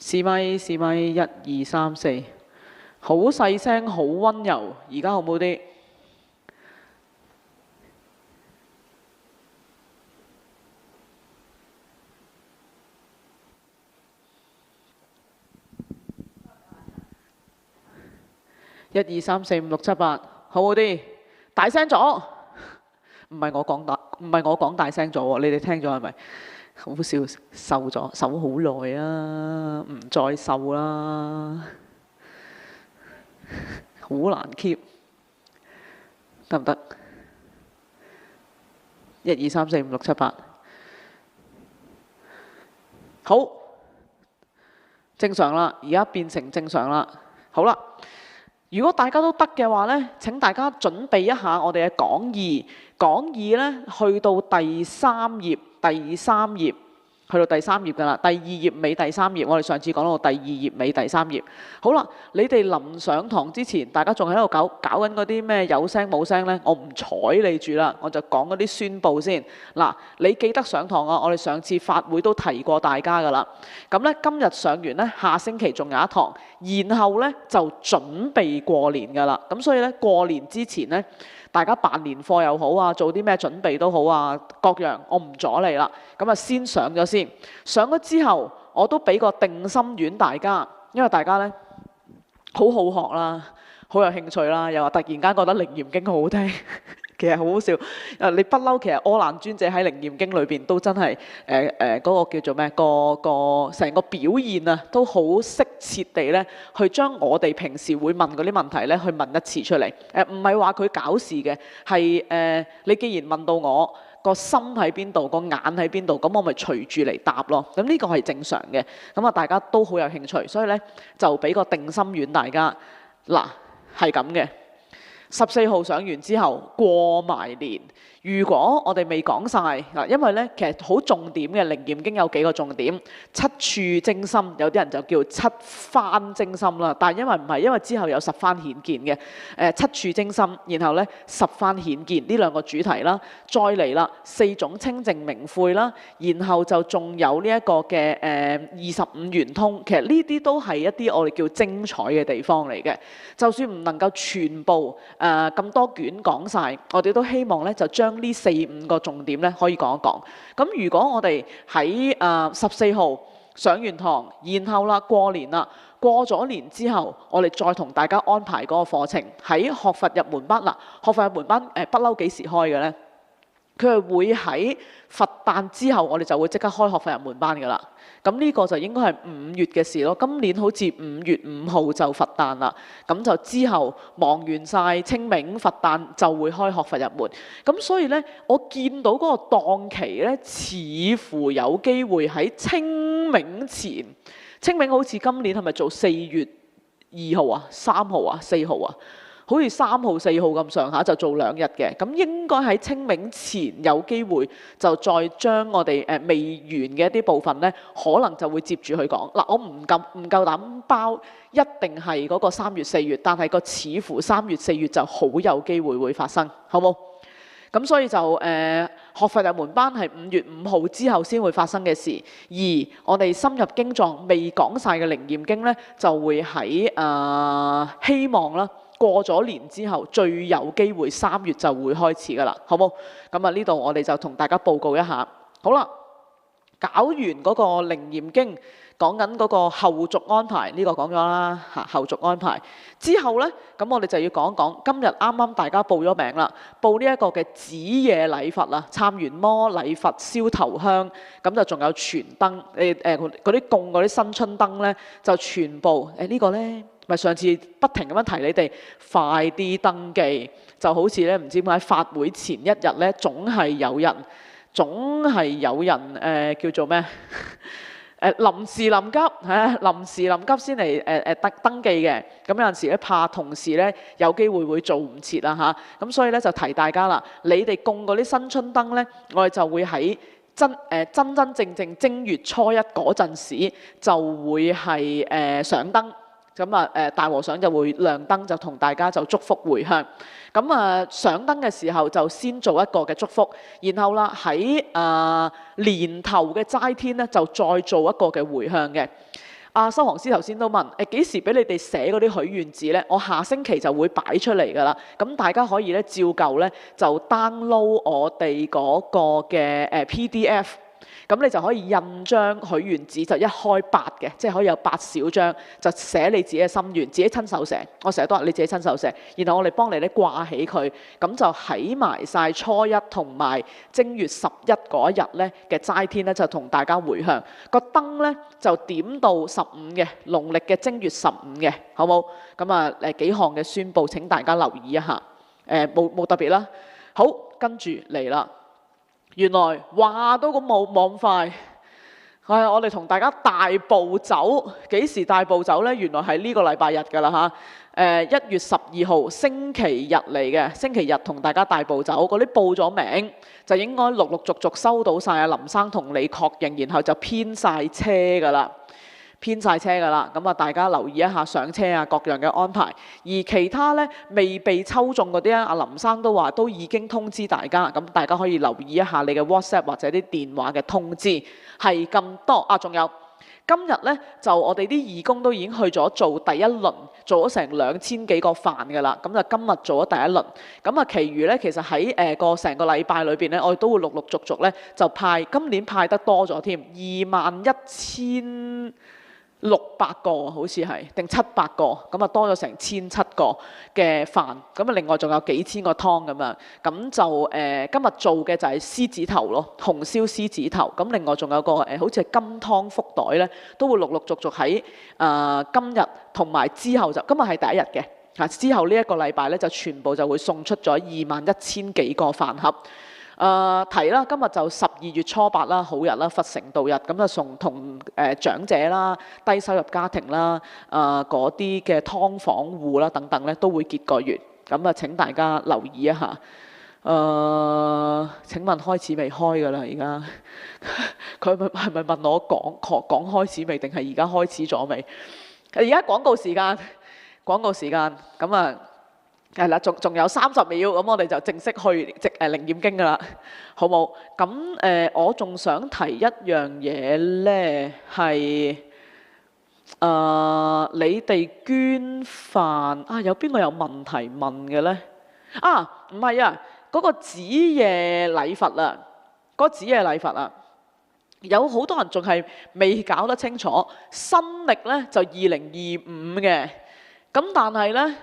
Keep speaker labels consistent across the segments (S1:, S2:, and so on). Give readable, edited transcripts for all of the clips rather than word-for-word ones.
S1: 試咪試咪，一二三四，好細聲，好温柔。而家好冇啲？一二三四五六七八，好冇啲？大聲咗？唔係我講大，唔係我講大聲咗喎，你哋聽咗係咪？好笑，瘦咗，瘦好耐啊，唔再瘦啦，好難 keep，得唔得？一二三四五六七八，好，正常啦，而家變成正常啦。好啦，如果大家都得嘅話呢，請大家準備一下我哋嘅講義。講義呢，去到第三頁，去到第三頁㗎啦。第二頁尾第三頁，我哋上次講到第二頁尾第三頁。好啦，你哋臨上堂之前，大家仲喺度搞緊嗰啲咩有聲冇聲呢？我唔睬你住啦，我就講嗰啲宣佈先。嗱，你記得上堂啊！我哋上次法會都提過大家㗎啦。咁呢，今日上完呢，下星期仲有一堂，然後呢，就準備過年㗎啦。咁所以呢，過年之前呢，大家辦年課又好啊，做啲咩準備都好啊，各樣我唔阻你啦。咁啊，先上咗先，上咗之後，我都俾個定心丸大家，因為大家呢，好好學啦，好有興趣啦，又話突然間覺得《靈驗經》好好聽，其實好好笑。你不嬲，其實柯蘭尊者喺《靈驗經》裏邊都真係嗰個叫做咩？個成個表現啊，都好適切地咧，去將我哋平時會問嗰啲問題咧，去問一次出嚟。唔係話佢搞事嘅，係你既然問到我個心喺邊度，個眼喺邊度，咁我咪隨住嚟答咯。咁呢個係正常嘅。咁啊，大家都好有興趣，所以咧就俾個定心丸大家。嗱，係咁嘅。14號上完之後過埋年，如果我哋未講晒嗱，因為咧其實好重點嘅《靈驗經》有幾個重點，七處精深，有啲人就叫七番精深啦。但係因為唔係，因為之後有十番顯見嘅，七處精深，然後咧十番顯見呢兩個主題啦，再嚟啦四種清淨明悔啦，然後就仲有呢一個嘅25圓通，其實呢啲都係一啲我哋叫精彩嘅地方嚟嘅。就算唔能夠全部咁多卷講晒，我哋都希望咧就將呢4-5個重點咧可以講一講。咁如果我哋喺14號上完堂，然後啦過年啦，過咗年之後，我哋再同大家安排嗰個課程喺學佛入門班嗱。學佛入門班不嬲幾時開嘅咧？佢係會喺佛誕之後，我哋就會即刻開學佛入門班㗎啦。咁呢個就應該係5月嘅事咯。今年好似5月5號就佛誕啦。咁就之後忙完晒清明佛誕就會開學佛入門。咁所以呢，我見到嗰個檔期呢，似乎有機會喺清明前。清明好似今年係咪做4月2號啊、3號啊、4號啊？好似3號、4號咁上下就做2日嘅，咁應該喺清明前有機會就再將我哋未完嘅一啲部分呢，可能就會接住去講。嗱，我唔夠膽包一定係嗰個3月4月，但係個似乎3月4月就好有機會會發生，好冇？咁所以就學佛入門班係5月5號之後先會發生嘅事，而我哋深入經藏未講晒嘅《靈驗經》呢，就會喺希望啦。過咗年之後，最有機會3月就會開始噶啦，好冇？咁啊，呢度我哋就同大家報告一下。好啦，搞完嗰個《靈驗經》，講緊嗰個後續安排，呢個講咗啦嚇。後續安排之後呢，咁我哋就要講講今日啱啱大家報咗名啦，報呢一個嘅子夜禮佛啦，參完摩禮佛燒頭香，咁就仲有傳燈嗰啲供嗰啲新春燈呢，就全部呢個呢。咪上次不停咁樣提你哋快啲登記，就好似咧唔知點解法會前一日咧，總係有人叫做咩臨時臨急臨時臨急先嚟登記嘅。咁有陣時咧怕同事咧有機會做唔切啦嚇，咁所以咧就提大家啦，你哋供嗰啲新春燈咧，我哋就會喺真正正月初一嗰陣時就會係上燈。咁啊大和尚就會亮燈，就同大家就祝福回向。咁啊上燈嘅時候就先做一個嘅祝福，然後啦喺年頭嘅齋天咧就再做一個嘅回向嘅。修航師頭先都問幾時俾你哋寫嗰啲許願紙呢？我下星期就會擺出嚟㗎啦。咁大家可以咧照舊咧就 download 我哋嗰個嘅PDF。咁你就可以印張許願紙，就一開8嘅，即係可以有8小張，就寫你自己嘅心願，自己親手寫。我成日都話你自己親手寫，然後我哋幫你咧掛起佢，咁就喺埋晒初一同埋正月11嗰一日咧嘅齋天咧，就同大家回向。個燈咧就點到15嘅，農曆嘅正月15嘅，好冇？咁啊幾項嘅宣佈，請大家留意一下。冇特別啦。好，跟住嚟啦。原來話都冇咁快，我哋同大家大步走，幾時大步走呢？原來係呢個禮拜日㗎啦嚇，1月12號星期日嚟嘅，星期日同大家大步走，嗰啲報咗名就應該陸續收到晒阿林生同你確認，然後就編晒車㗎啦。咁啊大家留意一下上車啊各樣嘅安排，而其他呢未被抽中嗰啲阿林生都話都已經通知大家，咁大家可以留意一下你嘅 WhatsApp 或者啲電話嘅通知，係咁多啊。仲有今日呢，就我哋啲義工都已經去咗做第一輪，做咗成2000幾個飯㗎啦，咁就今日做咗第一輪，咁啊其餘呢，其實喺成個禮拜裏邊呢，我哋都會陸續呢就派，今年派得多咗添，21600個好似係定700個，咁啊多咗成1700個嘅飯，咁啊另外仲有幾千個湯咁樣，咁就今日做嘅就係獅子頭咯，紅燒獅子頭，咁另外仲有個好似係金湯福袋咧，都會陸續喺今日同埋之後就今日係第一日嘅，之後呢一個禮拜咧就全部就會送出咗21000幾個飯盒。提啦，今日就12月初8啦，好日啦，佛成道日，咁就送同長者啦、低收入家庭啦、嗰啲嘅劏房戶啦等等咧，都會結個緣。咁啊，請大家留意一下。請問開始未開㗎啦？而家佢係咪問我講開始未，定係而家開始咗未？而家廣告時間，咁啊。係啦，仲有30秒，咁我哋就正式去靈驗經㗎啦，好冇？咁我仲想提一樣嘢咧，係你哋捐飯啊？有邊個有問題問嘅咧？唔係啊，嗰個子夜禮佛啊，有好多人仲係未搞得清楚，新曆咧就2025嘅，咁但係咧。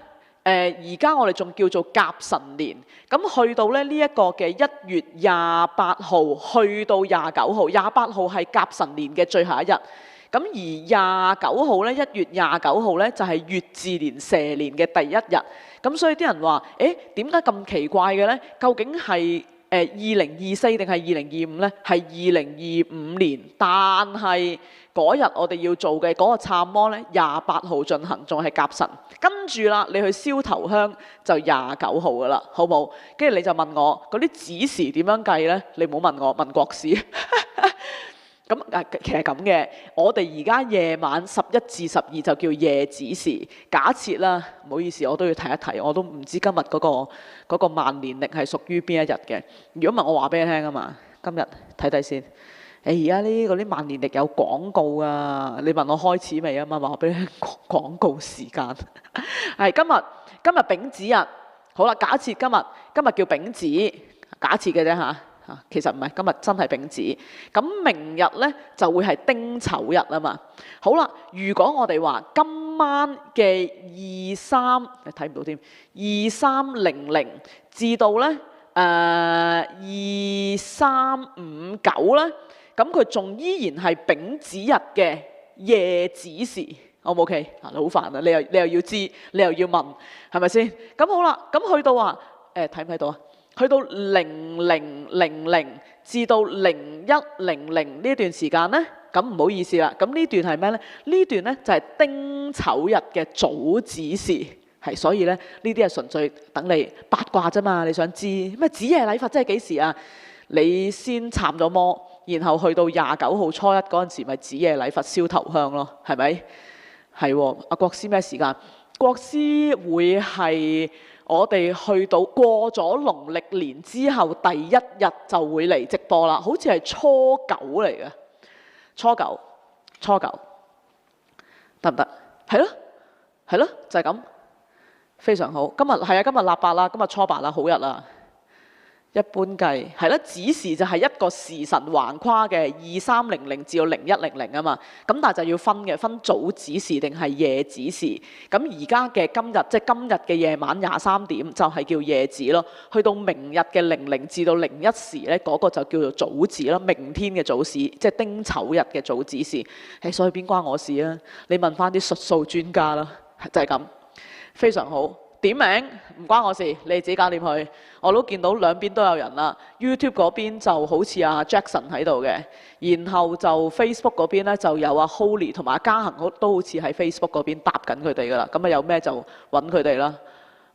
S1: 而家我哋仲叫做甲辰年，咁去到咧呢一個嘅1月28號去到29號，28號係甲辰年嘅最後一日，咁而29號咧1月29號咧就係乙巳年蛇年嘅第一日，咁所以啲人話：點解咁奇怪嘅咧？究竟係2024定係2025咧？係2025年，但係嗰日我哋要做嘅嗰個參摩咧28號進行，仲係甲辰。跟住啦，你去燒頭香就29號噶啦，好冇？跟住你就問我嗰啲子時點樣計咧？你唔好問我，問國師。咁其實咁嘅，我哋而家夜晚11至12就叫夜子時。假設啦，唔好意思，我都要提一提，我都唔知今日嗰個萬年曆係屬於邊一日嘅。如果唔係，我話俾你聽啊嘛。今日睇睇先。而家呢嗰啲萬年曆有廣告啊！你問我開始未啊嘛？話俾你聽廣告時間。係今日丙子日。好啦，假設今日叫丙子，假設嘅啫嚇。其實唔係，今日真係丙子。咁明日咧就會係丁丑日啊嘛。好啦，如果我哋話今晚嘅23，你睇唔到添，2300至到咧2359咧，咁佢仲依然係丙子日嘅夜子時。O 唔 OK？ 好煩啊！你又要知，你又要問，係咪先？咁好啦，咁去到話睇唔睇到啊？去到0000至到0100呢段時間呢，咁唔好意思啦。咁呢段係咩呢？呢段呢就係丁丑日嘅早子時，係所以呢呢啲係純粹等你八卦啫嘛。你想知咩子夜禮佛即係幾時啊？你先參咗摩，然後去到29號初一嗰陣時，咪子夜禮佛燒頭香咯，係咪？係喎，阿國師咩時間？國師會係我哋去到過咗農曆年之後第一日就會嚟直播啦，好似係初9嚟嘅，初九。得唔得？係咯，係咯，就係咁，非常好。今日係啊，今日臘八啦，今日初八啦，好日啦。一般計係啦，子時就係一個時辰橫跨嘅2300至到0100啊嘛，咁但係就要分嘅，分早子時定係夜子時。咁而家嘅今日即係今日嘅夜晚23點就係叫夜子咯，去到明日嘅00至到01時咧，嗰個就叫做早子咯，明天嘅早時，即係丁丑日嘅早子時。所以邊關我事啊？你問翻啲術數專家啦，就係咁，非常好。點名唔關我事，你哋自己搞掂佢。我都見到兩邊都有人啦。YouTube 嗰邊就好似阿 Jackson 喺度嘅，然後就 Facebook 嗰邊咧就有阿 Holly 同埋阿嘉恒都好似喺 Facebook 嗰邊答緊佢哋噶啦。咁啊有咩就揾佢哋啦。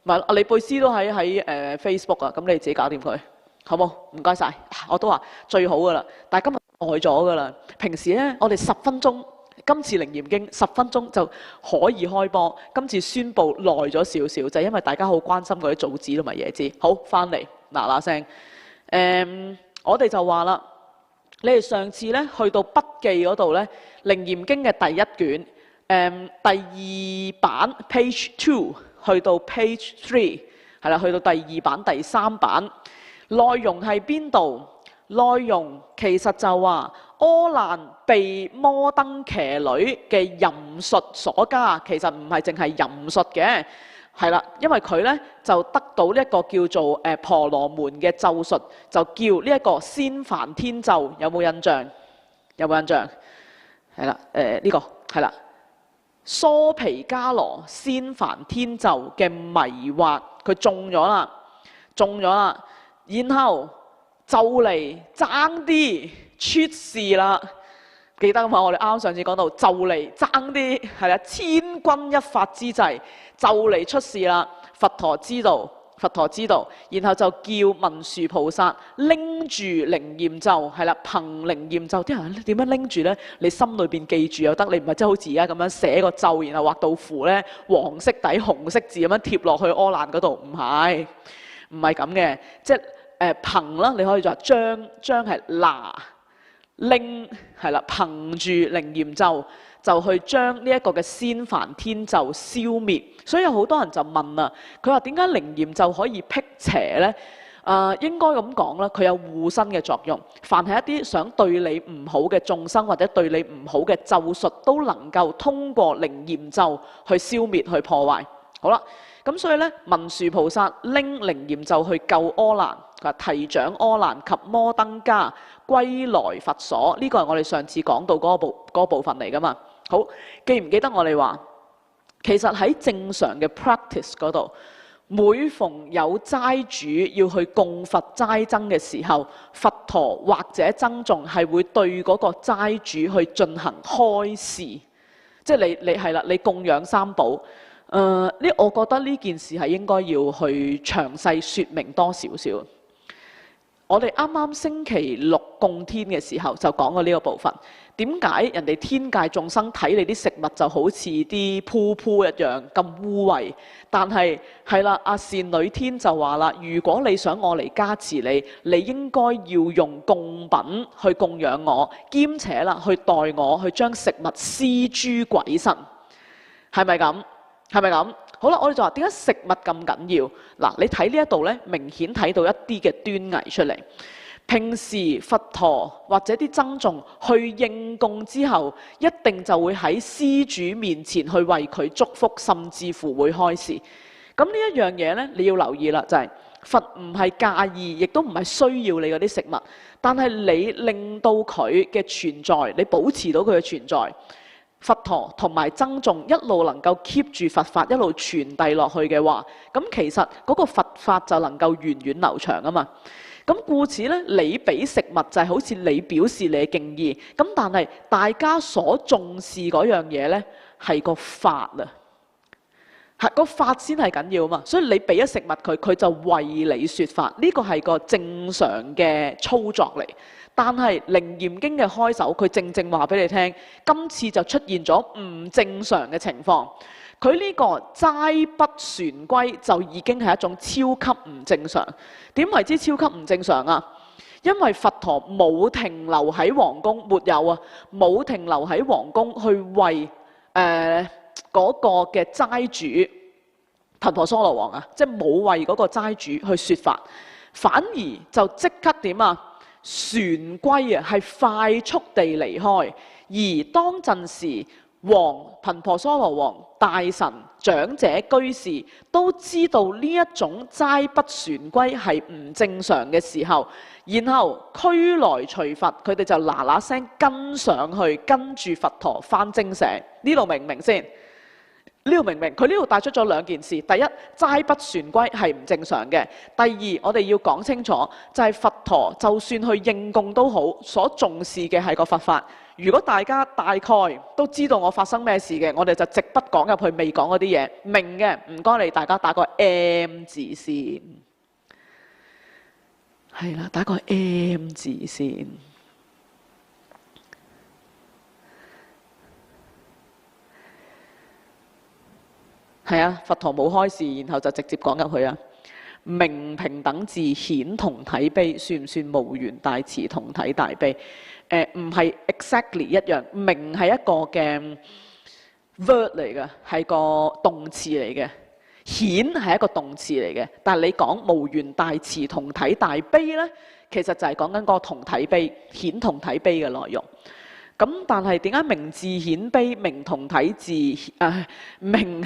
S1: 唔係阿李貝斯都喺Facebook 啊，咁你哋自己搞掂佢，好冇？唔該晒。我都話最好噶啦，但係今日耐咗噶啦。平時咧我哋10分鐘。今次靈驗經10分鐘就可以開波，今次宣佈耐咗少少，就係因為大家好關心嗰啲早子同埋夜子。好，翻嚟嗱聲，我哋就話啦，你哋上次咧去到筆記嗰度咧，靈驗經嘅第一卷，第2版 page 2去到 page 3，係啦，去到第2版第3版，內容係邊度？內容其實就話柯蘭被摩登騎女嘅淫術所加，其實唔係淨係淫術嘅，係啦，因為佢咧就得到呢一個叫做婆羅門嘅咒術，就叫呢一個仙梵天咒，有冇印象？有冇印象？係啦，呢個係啦，蘇皮迦羅仙梵天咒嘅迷惑，佢中咗啦，中咗啦，然後就嚟爭啲出事啦，記得嘛？我哋啱上次講到就嚟爭啲，係啦，千鈞一髮之際就嚟出事啦。佛陀知道，然後就叫文殊菩薩拎住靈驗咒，係啦，憑靈驗咒。啲人點樣拎住呢？你心裏邊記住又得，你唔係即係好似而家咁樣寫個咒，然後畫到符呢，黃色底紅色字咁樣貼落去柯蘭嗰度，唔係咁嘅，即係憑啦，你可以就話將係拿拎，係啦，憑住靈驗咒就去將呢一個嘅仙梵天咒消滅。所以有好多人就問啦，佢話點解靈驗咒可以辟邪呢？應該咁講啦，佢有護身嘅作用。凡係一啲想對你唔好嘅眾生或者對你唔好嘅咒術，都能夠通過靈驗咒去消滅、去破壞。好啦，咁所以咧，文殊菩薩拎靈驗咒去救柯蘭，佢話提掌柯蘭及摩登伽歸來佛所。呢個係我哋上次講到嗰部分嚟噶嘛。好，記唔記得我哋話，其實喺正常嘅 practice 嗰度，每逢有齋主要去供佛齋僧嘅時候，佛陀或者僧眾係會對嗰個齋主去進行開示，即係你係啦，你供養三寶。我覺得呢件事係應該要去詳細說明多少少。我哋啱啱星期六供天嘅時候就講過呢個部分。點解人哋天界眾生睇你啲食物就好似啲鋪鋪一樣咁污穢？但係係啦，阿善女天就話啦，如果你想我嚟加持你，你應該要用供品去供養我，兼且啦去代我去將食物施諸鬼神，係咪咁？係咪咁？好啦，我哋就話點解食物咁緊要？嗱，你睇呢一度咧，明顯睇到一啲嘅端倪出嚟。平時佛陀或者啲僧眾去應供之後，一定就會喺施主面前去為佢祝福，甚至乎會開示。咁呢一樣嘢咧，你要留意啦，就係佛唔係介意，亦都唔係需要你嗰啲食物，但係你令到佢嘅存在，你保持到佢嘅存在。佛陀同埋僧眾一路能夠 keep 住佛法，一路傳遞落去嘅話，咁其實嗰個佛法就能夠源遠流長啊嘛。咁故此咧，你俾食物就係好似你表示你嘅敬意，咁但係大家所重視嗰樣嘢咧係個法啊，係個法先係緊要啊嘛。所以你俾咗食物佢，佢就為你說法，呢個係個正常嘅操作嚟。但係《靈驗經》嘅開首，佢正正話俾你聽，今次就出現咗唔正常嘅情況。佢呢個齋不旋歸就已經係一種超級唔正常。點為之超級唔正常啊？因為佛陀冇停留喺皇宮，沒有啊，冇停留喺皇宮去為嗰個嘅齋主頻婆娑羅王啊，即係冇為嗰個齋主去說法，反而就即刻點啊？旋歸啊，係快速地離開。而當陣時，頻婆娑羅王、大臣、長者、居士都知道呢一種齋不旋歸係唔正常嘅時候，然後驅來隨佛，佢哋就嗱嗱聲跟上去，跟住佛陀返精舍。呢度明唔明先？呢度明唔明？佢呢度帶出咗兩件事：第一，齋不旋歸係唔正常嘅；第二，我哋要講清楚，就係佛陀就算去應供都好，所重視嘅係個佛法。如果大家大概都知道我發生咩事嘅，我哋就直不講入去未講嗰啲嘢。明嘅唔該你，大家打個 M 字先。係啦，打個 M 字先。係啊，佛陀冇開示，然後就直接講入去啊。明平等智，顯同體悲，算唔算無緣大慈同體大悲？唔係 exactly 一樣。明係一個嘅 word 嚟嘅，係個動詞嚟嘅。顯係一個動詞嚟嘅。但係你講無緣大慈同體大悲呢，其實就係講緊個同體悲、顯同體悲嘅內容。咁但係點解明智顯悲、明同體智明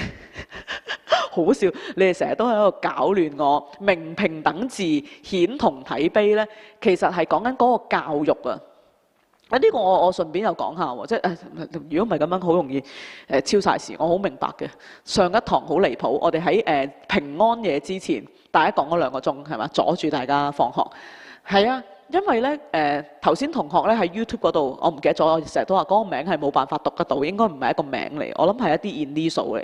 S1: 好笑？你哋成日都喺度搞亂我。明平等智、顯同體悲呢，其實係講緊嗰個教育啊。呢個我順便又講下喎，即係如果唔係咁樣，好容易超晒時。我好明白嘅。上一堂好離譜，我哋喺平安夜之前，大家講咗2個鐘，係嘛？阻住大家放學。係啊。因為咧，頭先同學咧喺 YouTube 嗰度，我唔記得咗，我成日都話嗰個名係冇辦法讀得到，應該唔係一個名嚟，我諗係一啲 initial嚟。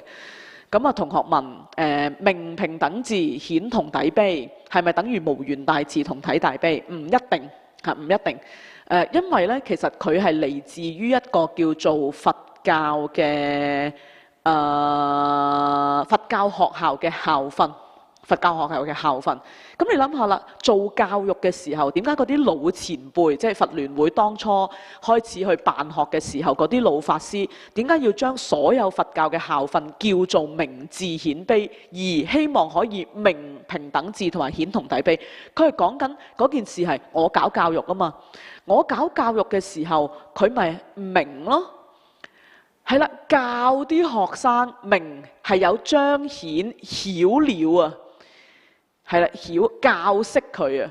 S1: 咁啊，同學問明平等智、顯同體悲係咪等於無緣大慈同體大悲？唔一定嚇，唔一定。因為咧，其實佢係嚟自於一個叫做佛教嘅佛教學校嘅校訓。佛教學校嘅校訓，咁你諗下啦，做教育嘅時候，點解嗰啲老前輩，即係佛聯會當初開始去辦學嘅時候，嗰啲老法師點解要將所有佛教嘅校訓叫做明智顯悲，而希望可以明平等智同埋顯同體悲？佢係講緊嗰件事係我搞教育啊嘛，我搞教育嘅時候，佢咪明咯。係啦，教啲學生明係有彰顯曉了啊。係啦，教識佢啊，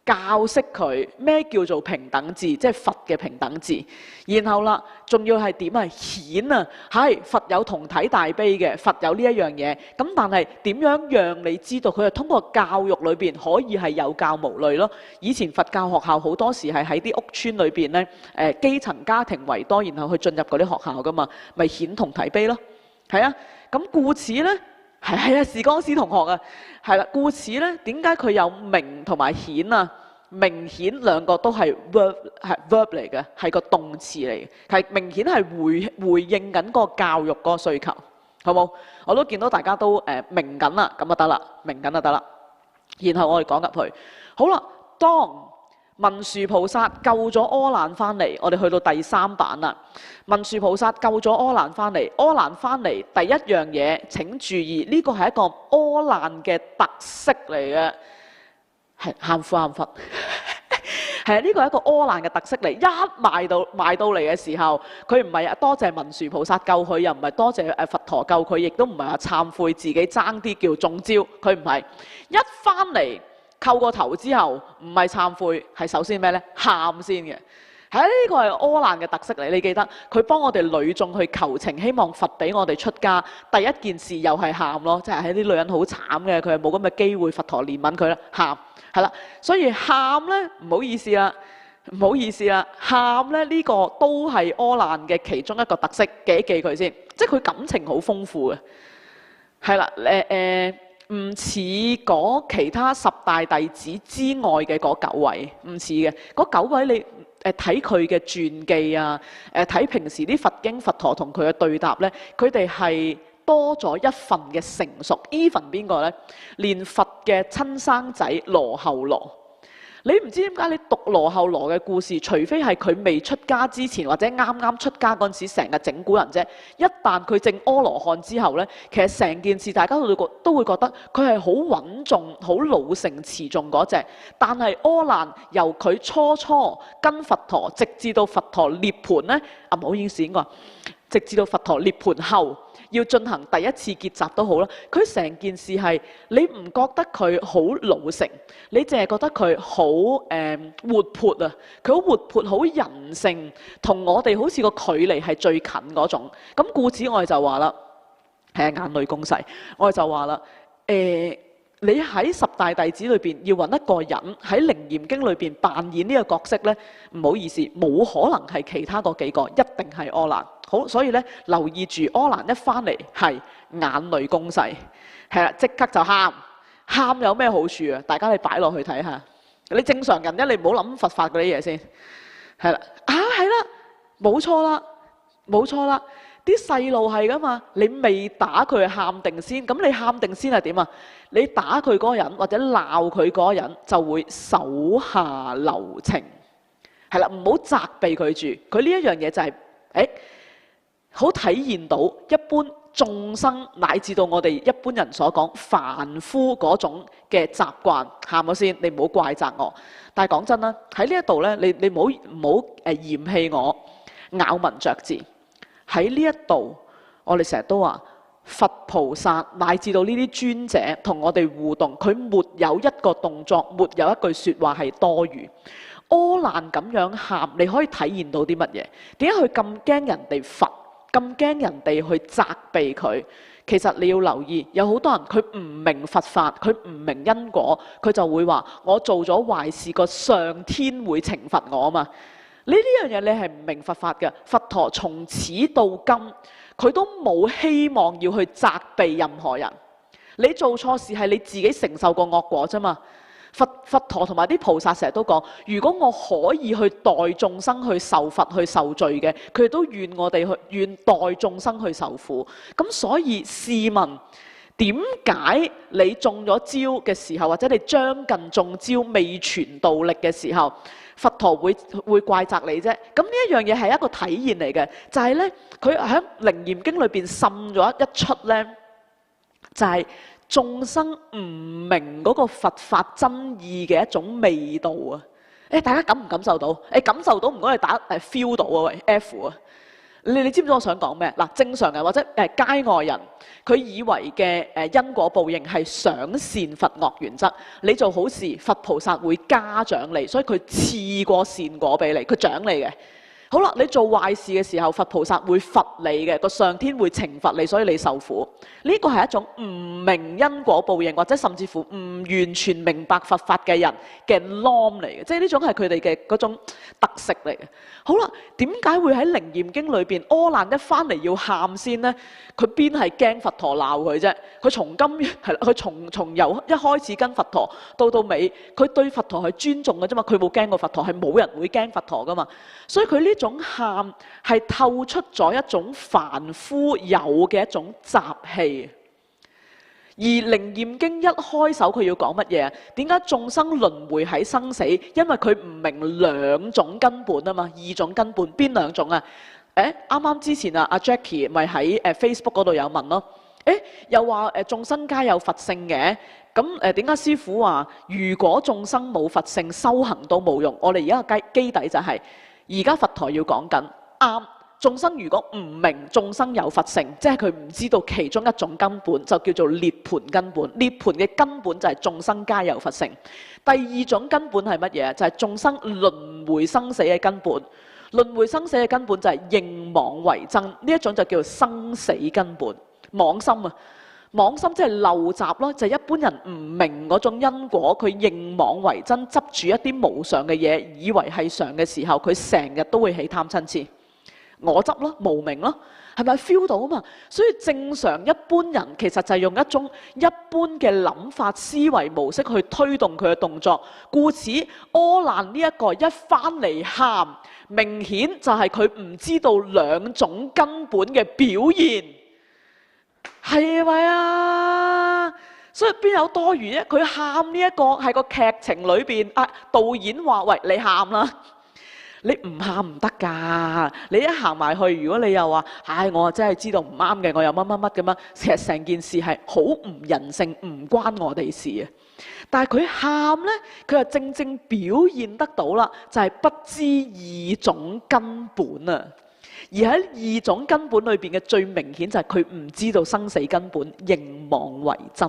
S1: 教識佢咩叫做平等智，即係佛嘅平等智。然後啦，仲要係點啊？顯啊，係佛有同體大悲嘅，佛有呢一樣嘢。咁但係點樣讓你知道佢係通過教育裏邊可以係有教無類咯？以前佛教學校好多時係喺啲屋村裏邊咧，基層家庭為多，然後去進入嗰啲學校噶嘛，咪顯同體悲咯。係啊，咁故此咧。係啊，時光師同學啊，係啦。故此咧，點解佢有明同埋顯啊？明顯兩個都係 verb 嚟嘅，係個動詞嚟嘅，係明顯係回應緊嗰個教育嗰個需求，好冇？我都見到大家都明緊啦，咁就得啦，明緊就得啦。然後我哋講入去，好啦，當文殊菩薩救咗阿難翻嚟，我哋去到第3版啦。文殊菩薩救咗阿難翻嚟，阿難翻嚟第一樣嘢請注意，呢個係一個阿難嘅特色嚟嘅，係喊苦喊忽。係啊，呢個係一個阿難嘅特色嚟。一賣到嚟嘅時候，佢唔係多謝文殊菩薩救佢，又唔係多謝佛陀救佢，亦都唔係話懺悔自己爭啲叫中招，佢唔係一翻嚟。叩個頭之後，唔係懺悔，係首先咩呢？喊先嘅。係呢個係阿難嘅特色嚟。你記得佢幫我哋女眾去求情，希望佛俾我哋出家。第一件事又係喊咯，即係啲女人好慘嘅，佢係冇咁嘅機會，佛陀憐憫佢啦，喊係啦。所以喊呢，唔好意思啦，唔好意思啦，喊咧呢個都係阿難嘅其中一個特色，記一記佢先。即係佢感情好豐富嘅，係啦，唔似嗰其他10大弟子之外嘅嗰9位，唔似嘅嗰9位你睇佢嘅傳記啊，睇平時啲佛經佛陀同佢嘅對答咧，佢哋係多咗一份嘅成熟。even 邊個咧？連佛嘅親生仔羅睺羅，你唔知點解你讀羅睺羅嘅故事，除非係佢未出家之前，或者啱啱出家嗰陣時，成日整蠱人啫。一旦佢證阿羅漢之後呢，其實成件事大家都會覺得佢係好穩重、好老成持重嗰隻。但係阿難由佢初跟佛陀，直至到佛陀涅槃呢，唔好意思應該話，直至到佛陀涅槃後，要進行第一次結集都好啦，佢成件事係你唔覺得佢好老成，你淨係覺得佢好活潑啊！佢好活潑，好人性，同我哋好似個距離係最近嗰種。咁故此我哋就話啦，係眼淚攻勢，我哋就話啦，你喺十大弟子裏邊要揾一個人喺《楞嚴經》裏邊扮演呢個角色呢，唔好意思，冇可能係其他嗰幾個，一定係阿難。好，所以咧留意住阿難一翻嚟係眼淚攻勢，係啦，即刻就喊。喊有咩好處啊？大家你擺落去睇下。你正常人咧，你唔好諗佛法嗰啲嘢先。係啦，係啦，冇錯啦，冇錯啦。啲細路係噶嘛，你未打佢喊定先，咁你喊定先係點啊？你打佢嗰個人或者鬧佢嗰個人就會手下留情，係啦，唔好責備佢住。佢呢一樣嘢就係好體現到一般眾生乃至到我哋一般人所講凡夫嗰種嘅習慣。喊咗先，你唔好怪責我。但係講真啦，喺呢一度咧，你唔好嫌棄我咬文嚼字。喺呢一度，我哋成日都話佛菩薩乃至到呢啲尊者同我哋互動，佢沒有一個動作，沒有一句説話係多餘。阿難咁樣喊，你可以體現到啲乜嘢？點解佢咁驚人哋罰，咁驚人哋去責備佢？其實你要留意，有好多人佢唔明佛法，佢唔明因果，佢就會話我做咗壞事，個上天會懲罰我啊嘛。呢樣嘢你係唔明佛法嘅。佛陀從始到今，佢都冇希望要去責備任何人。你做錯事係你自己承受個惡果啫嘛。佛陀同埋啲菩薩成日都講，如果我可以去代眾生去受罰去受罪嘅，佢哋都願我哋去願代眾生去受苦。咁所以試問，點解你中咗招嘅時候，或者你將近中招未傳道力嘅時候，佛陀會怪責你啫？咁呢一樣嘢係一個體現嚟嘅，就係咧佢喺《楞嚴經》裏邊滲咗一出咧，就係眾生唔明嗰個佛法真義嘅一種味道啊！大家感唔感受到？感受到唔該你打feel 到啊，喂 F 啊！你知唔知我想講咩？嗱，正常人或者街外人，佢以為嘅因果報應係賞善罰惡原則。你做好事，佛菩薩會嘉獎你，所以佢賜過善果俾你，佢獎你嘅。好啦，你做壞事嘅時候，佛菩薩會罰你嘅，個上天會懲罰你，所以你受苦。呢個係一種唔明因果報應，或者甚至乎唔完全明白佛法嘅人嘅 norm 嚟嘅，即係呢種係佢哋嘅嗰種特色嚟嘅。好啦，點解會喺《楞嚴經》裏邊阿難一翻嚟要喊先呢？佢邊係驚佛陀鬧佢啫？佢從由一開始跟佛陀到尾，佢對佛陀係尊重嘅啫嘛，佢冇驚過佛陀，係冇人會驚佛陀噶嘛。所以佢呢種喊係透出咗一種凡夫有嘅一種習氣。而《楞嚴經》一開首佢要講乜嘢啊？點解眾生輪迴喺生死？因為佢唔明兩種根本啊嘛，二種根本邊兩種啊？啱啱之前阿 Jackie 咪喺Facebook 嗰度有問咯。又話眾生皆有佛性嘅，咁點解師父話如果眾生冇佛性，修行都冇用？我哋而家嘅基底就係而家佛陀要講緊啱。眾生如果唔明眾生有佛性，即係佢唔知道其中一種根本，就叫做涅槃根本。涅槃嘅根本就係眾生皆有佛性。第二種根本係乜嘢？就係眾生輪迴生死嘅根本。輪迴生死嘅根本就係認妄為真，呢一種就叫做生死根本。妄心啊，妄心即係陋習咯，就係一般人唔明嗰種因果，佢認妄為真，執住一啲無常嘅嘢，以為係常嘅時候，佢成日都會起貪嗔痴。我執咯，無明咯，係咪 feel 到啊嘛？所以正常一般人其實就係用一種一般嘅諗法思維模式去推動佢嘅動作。故此阿難呢一個一翻嚟喊，明顯就係佢唔知道兩種根本嘅表現，係咪啊？所以邊有多餘啫？佢喊呢一個係個劇情裏邊，導演話：喂，你喊啦！你唔喊唔得㗎。你一行埋去，如果你又話：唉，我真係知道唔啱嘅，我又乜乜乜咁樣，其實成件事係好唔人性，唔關我哋事嘅。但係佢喊呢，佢就正正表現得到啦，就係不知義種根本啊！而喺義種根本裏邊嘅最明顯就係佢唔知道生死根本，認妄為真，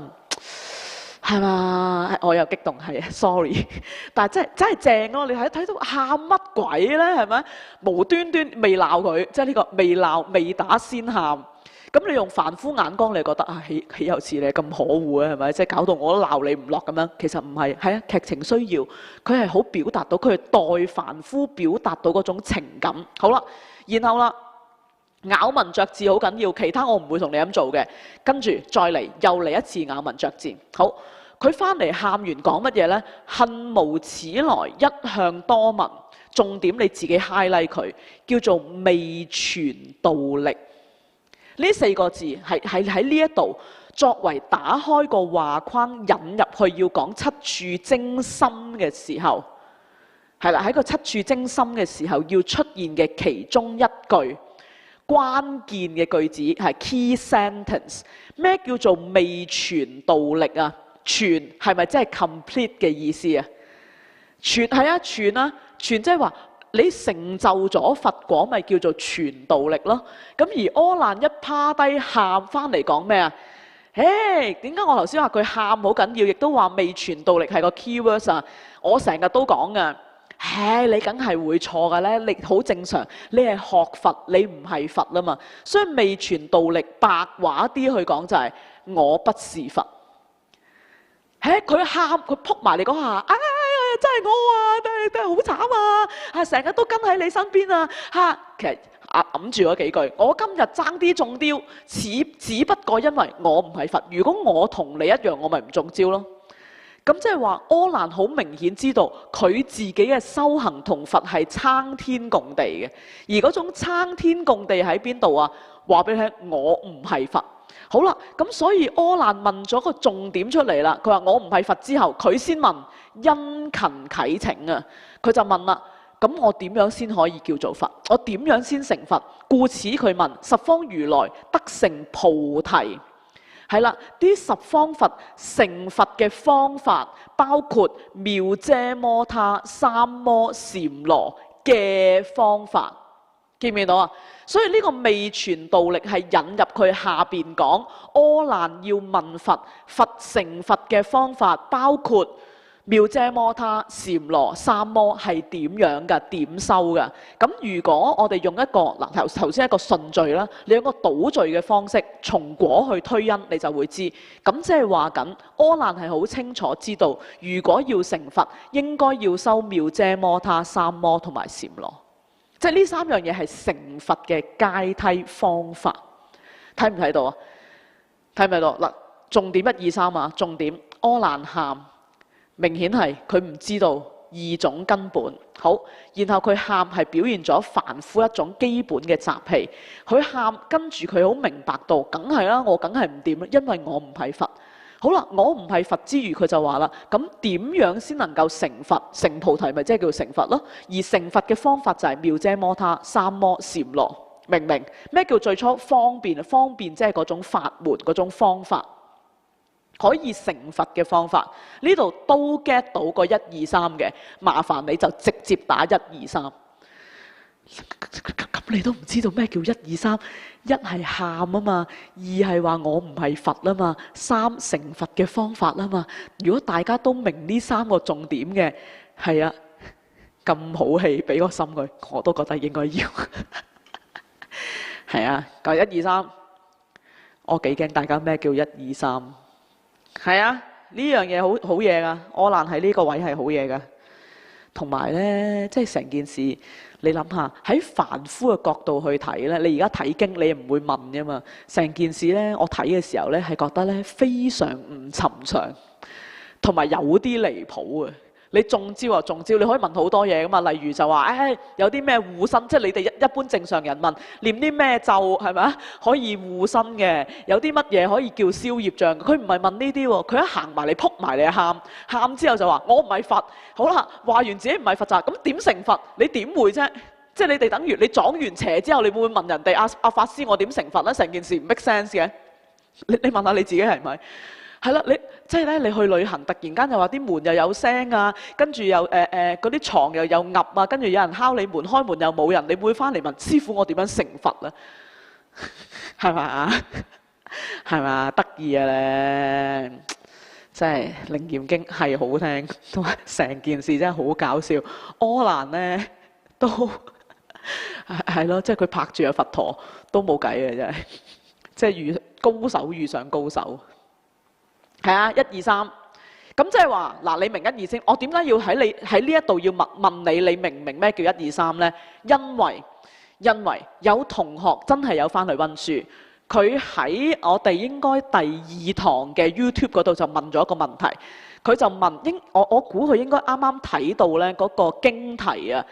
S1: 係嘛？我又激動，係 sorry， 但係真係正咯！你睇到喊乜鬼呢？係咪？無端端未鬧佢，即係呢個未鬧未打先喊。咁你用凡夫眼光，你覺得豈有此理，咁可惡嘅係咪？即係搞到我都鬧你唔落咁樣。其實唔係，係劇情需要，佢係好表達到，佢係代凡夫表達到嗰種情感。好啦，然後啦，咬文嚼字好緊要，其他我唔會同你咁做嘅。跟住再嚟，又嚟一次咬文嚼字。好，佢翻嚟喊完講乜嘢呢？恨無此來，一向多聞。重點你自己 highlight 佢，叫做未傳道力。呢4個字係喺呢一度作為打開個話框引入去要講七處精深嘅時候，係啦，喺個七處精深嘅時候要出現嘅其中一句關鍵嘅句子係 key sentence。咩叫做未傳道力啊？傳係咪即係 complete 嘅意思啊？傳係啊，傳啊，傳即係話你成就咗佛果，咪叫做傳道力咯。咁而柯蘭一趴低喊翻嚟講咩啊？誒，點解我頭先話佢喊好緊要，亦都話未傳道力係個 keywords 啊？我成日都講噶，你梗係會錯噶咧，你好正常，你係學佛，你唔係佛啦嘛。所以未傳道力白話啲去講就係我不是佛。佢喊，佢撲埋嚟講下，真係我啊，真係好慘啊！成日都跟喺你身邊啊！其實揞住嗰幾句，我今日爭啲中標，只不過因為我唔係佛。如果我同你一樣，我咪唔中招咯。咁即係話，柯蘭好明顯知道佢自己嘅修行同佛係參天共地嘅，而嗰種參天共地喺邊度啊？話俾你聽，我唔係佛。好啦，咁所以柯蘭問咗個重點出嚟啦。佢話我唔係佛之後，佢先問殷勤啟請啊。佢就問啦，咁我點樣先可以叫做佛？我點樣先成佛？故此佢問十方如來得成菩提。係啦，啲十方佛成佛嘅方法，包括妙遮摩他、三摩禪羅嘅方法。見唔見到啊？所以呢個未傳道力係引入佢下邊講，柯蘭要問佛，佛成佛嘅方法包括妙遮摩他、禪羅、三摩係點樣㗎？點修㗎？咁如果我哋用一個頭先一個順序啦，你用個倒序嘅方式，從果去推因，你就會知。咁即係話緊，柯蘭係好清楚知道，如果要成佛，應該要修妙遮摩他、三摩同埋禪羅。即係呢3樣嘢係成佛嘅階梯方法，睇唔睇到啊？睇唔睇到嗱？重點1、2、3啊！重點柯蘭喊，明顯係佢唔知道義種根本。好，然後佢喊係表現咗凡夫一種基本嘅習氣。佢喊跟住佢好明白到，梗係啦，我梗係唔掂啦，因為我唔係佛。好啦，我唔係佛之餘，佢就話啦，咁點樣先能夠成佛成菩提？咪即係叫成佛咯。而成佛嘅方法就係妙遮摩他、三摩禪羅，明唔明？咩叫最初方便？方便即係嗰種法門、嗰種方法，可以成佛嘅方法。呢度都 get 到個1、2、3嘅，麻煩你就直接打1、2、3。咁你都唔知道咩叫1、2、3？一係喊啊嘛，二係話我唔係佛啊嘛，三成佛嘅方法啊嘛。如果大家都明呢3個重點嘅，係啊，咁好氣俾個心佢，我都覺得應該要。係啊，講1、2、3，我幾驚大家咩叫1、2、3。係啊，呢樣嘢好嘢噶，柯蘭喺呢個位係好嘢噶。同埋呢，即係成件事，你諗下喺凡夫嘅角度去睇呢，你而家睇經你唔會問㗎嘛。成件事呢，我睇嘅時候呢，係覺得呢非常唔尋常，同埋有啲離譜啊！你中招啊中招，你可以問好多嘢噶嘛。例如就話，有啲咩護身，即係你哋一般正常人問念啲咩咒係咪啊？可以護身嘅，有啲乜嘢可以叫消業障？佢唔係問呢啲喎，佢一行埋嚟撲埋嚟喊之後就話我唔係佛。好啦，話完自己唔係佛咋，咁點成佛？你點會啫？即係你哋等於你撞完邪之後，你會唔會問人哋阿法師我點成佛咧？成件事唔 make sense 嘅。你問下你自己係咪？係啦，你即係咧，你去旅行突然間又話啲門又有聲啊，跟住又嗰啲床又有鴨啊，跟住有人敲你門，開門又冇人，你會翻嚟問師傅我點樣成佛啊？係咪啊？係咪啊？得意啊咧！真係《楞嚴經》係好聽，同埋成件事真係好搞笑。柯蘭咧都係咯，即係佢拍住阿佛陀都冇計嘅，真係即係高手遇上高手。係啊，1、2、3，咁即係話嗱，你明1、2先。我點解要喺呢一度要問你，你明唔明咩叫1、2、3呢？因為有同學真係有翻去温書，佢喺我哋應該第2堂嘅 YouTube 嗰度就問咗一個問題。佢就問我估佢應該啱啱睇到呢嗰個經題啊，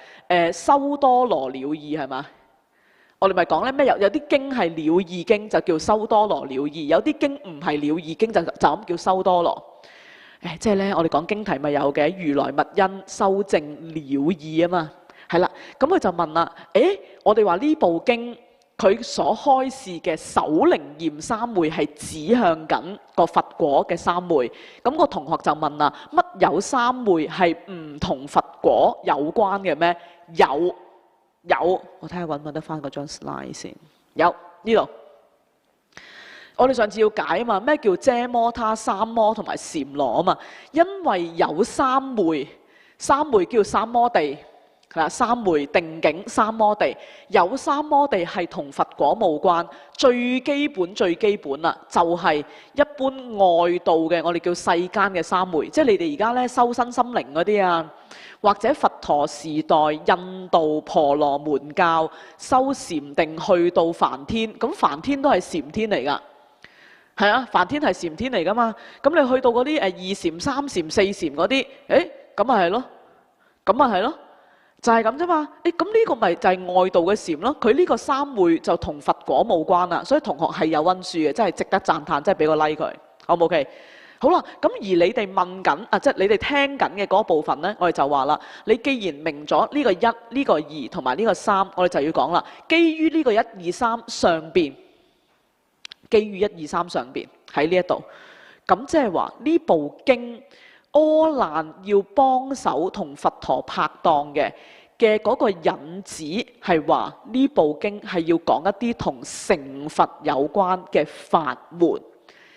S1: 修多羅了義係嘛？我哋咪講咧咩？有啲經係了義經，就叫修多羅了義；有啲經唔係了義經，就咁叫修多羅。即係咧，我哋講經題咪有嘅，如來密因修正了義啊嘛，係啦。咁佢就問啦，我哋話呢部經佢所開示嘅首楞嚴三昧係指向緊個佛果嘅三昧。咁個同學就問啦，乜有三昧係唔同佛果有關嘅咩？有，我睇下揾唔揾得翻嗰張 slide 先。有呢度，我哋上次要解啊嘛，咩叫遮摩他、三摩同埋禪羅啊嘛？因為有三昧叫三摩地，係啦，三昧定境、三摩地，有三摩地係同佛果無關。最基本啦，就係一般外道嘅，我哋叫世間嘅三昧，即係你哋而家咧修身心靈嗰啲啊。或者佛陀時代印度婆羅門教修禪定去到梵天，咁梵天都係禪天嚟㗎，係啊，梵天係禪天嚟㗎嘛。咁你去到嗰啲2禪、3禪、4禪嗰啲，咁咪係咯，就係咁啫嘛。咁呢個咪就係外道嘅禪咯。佢呢個三昧就同佛果冇關啦，所以同學係有温書嘅，真係值得讚歎，真係俾個 like 佢，好唔 OK？好啦，咁而你哋問緊即係你哋聽緊嘅嗰部分呢，我哋就話啦，你既然明咗呢個1、呢個2同埋呢個3，我哋就要講啦。基於呢個1、2、3上邊，基於1、2、3上邊喺呢一度，咁即係話呢部經柯蘭要幫手同佛陀拍檔嘅嗰個引子係話呢部經係要講一啲同成佛有關嘅法門。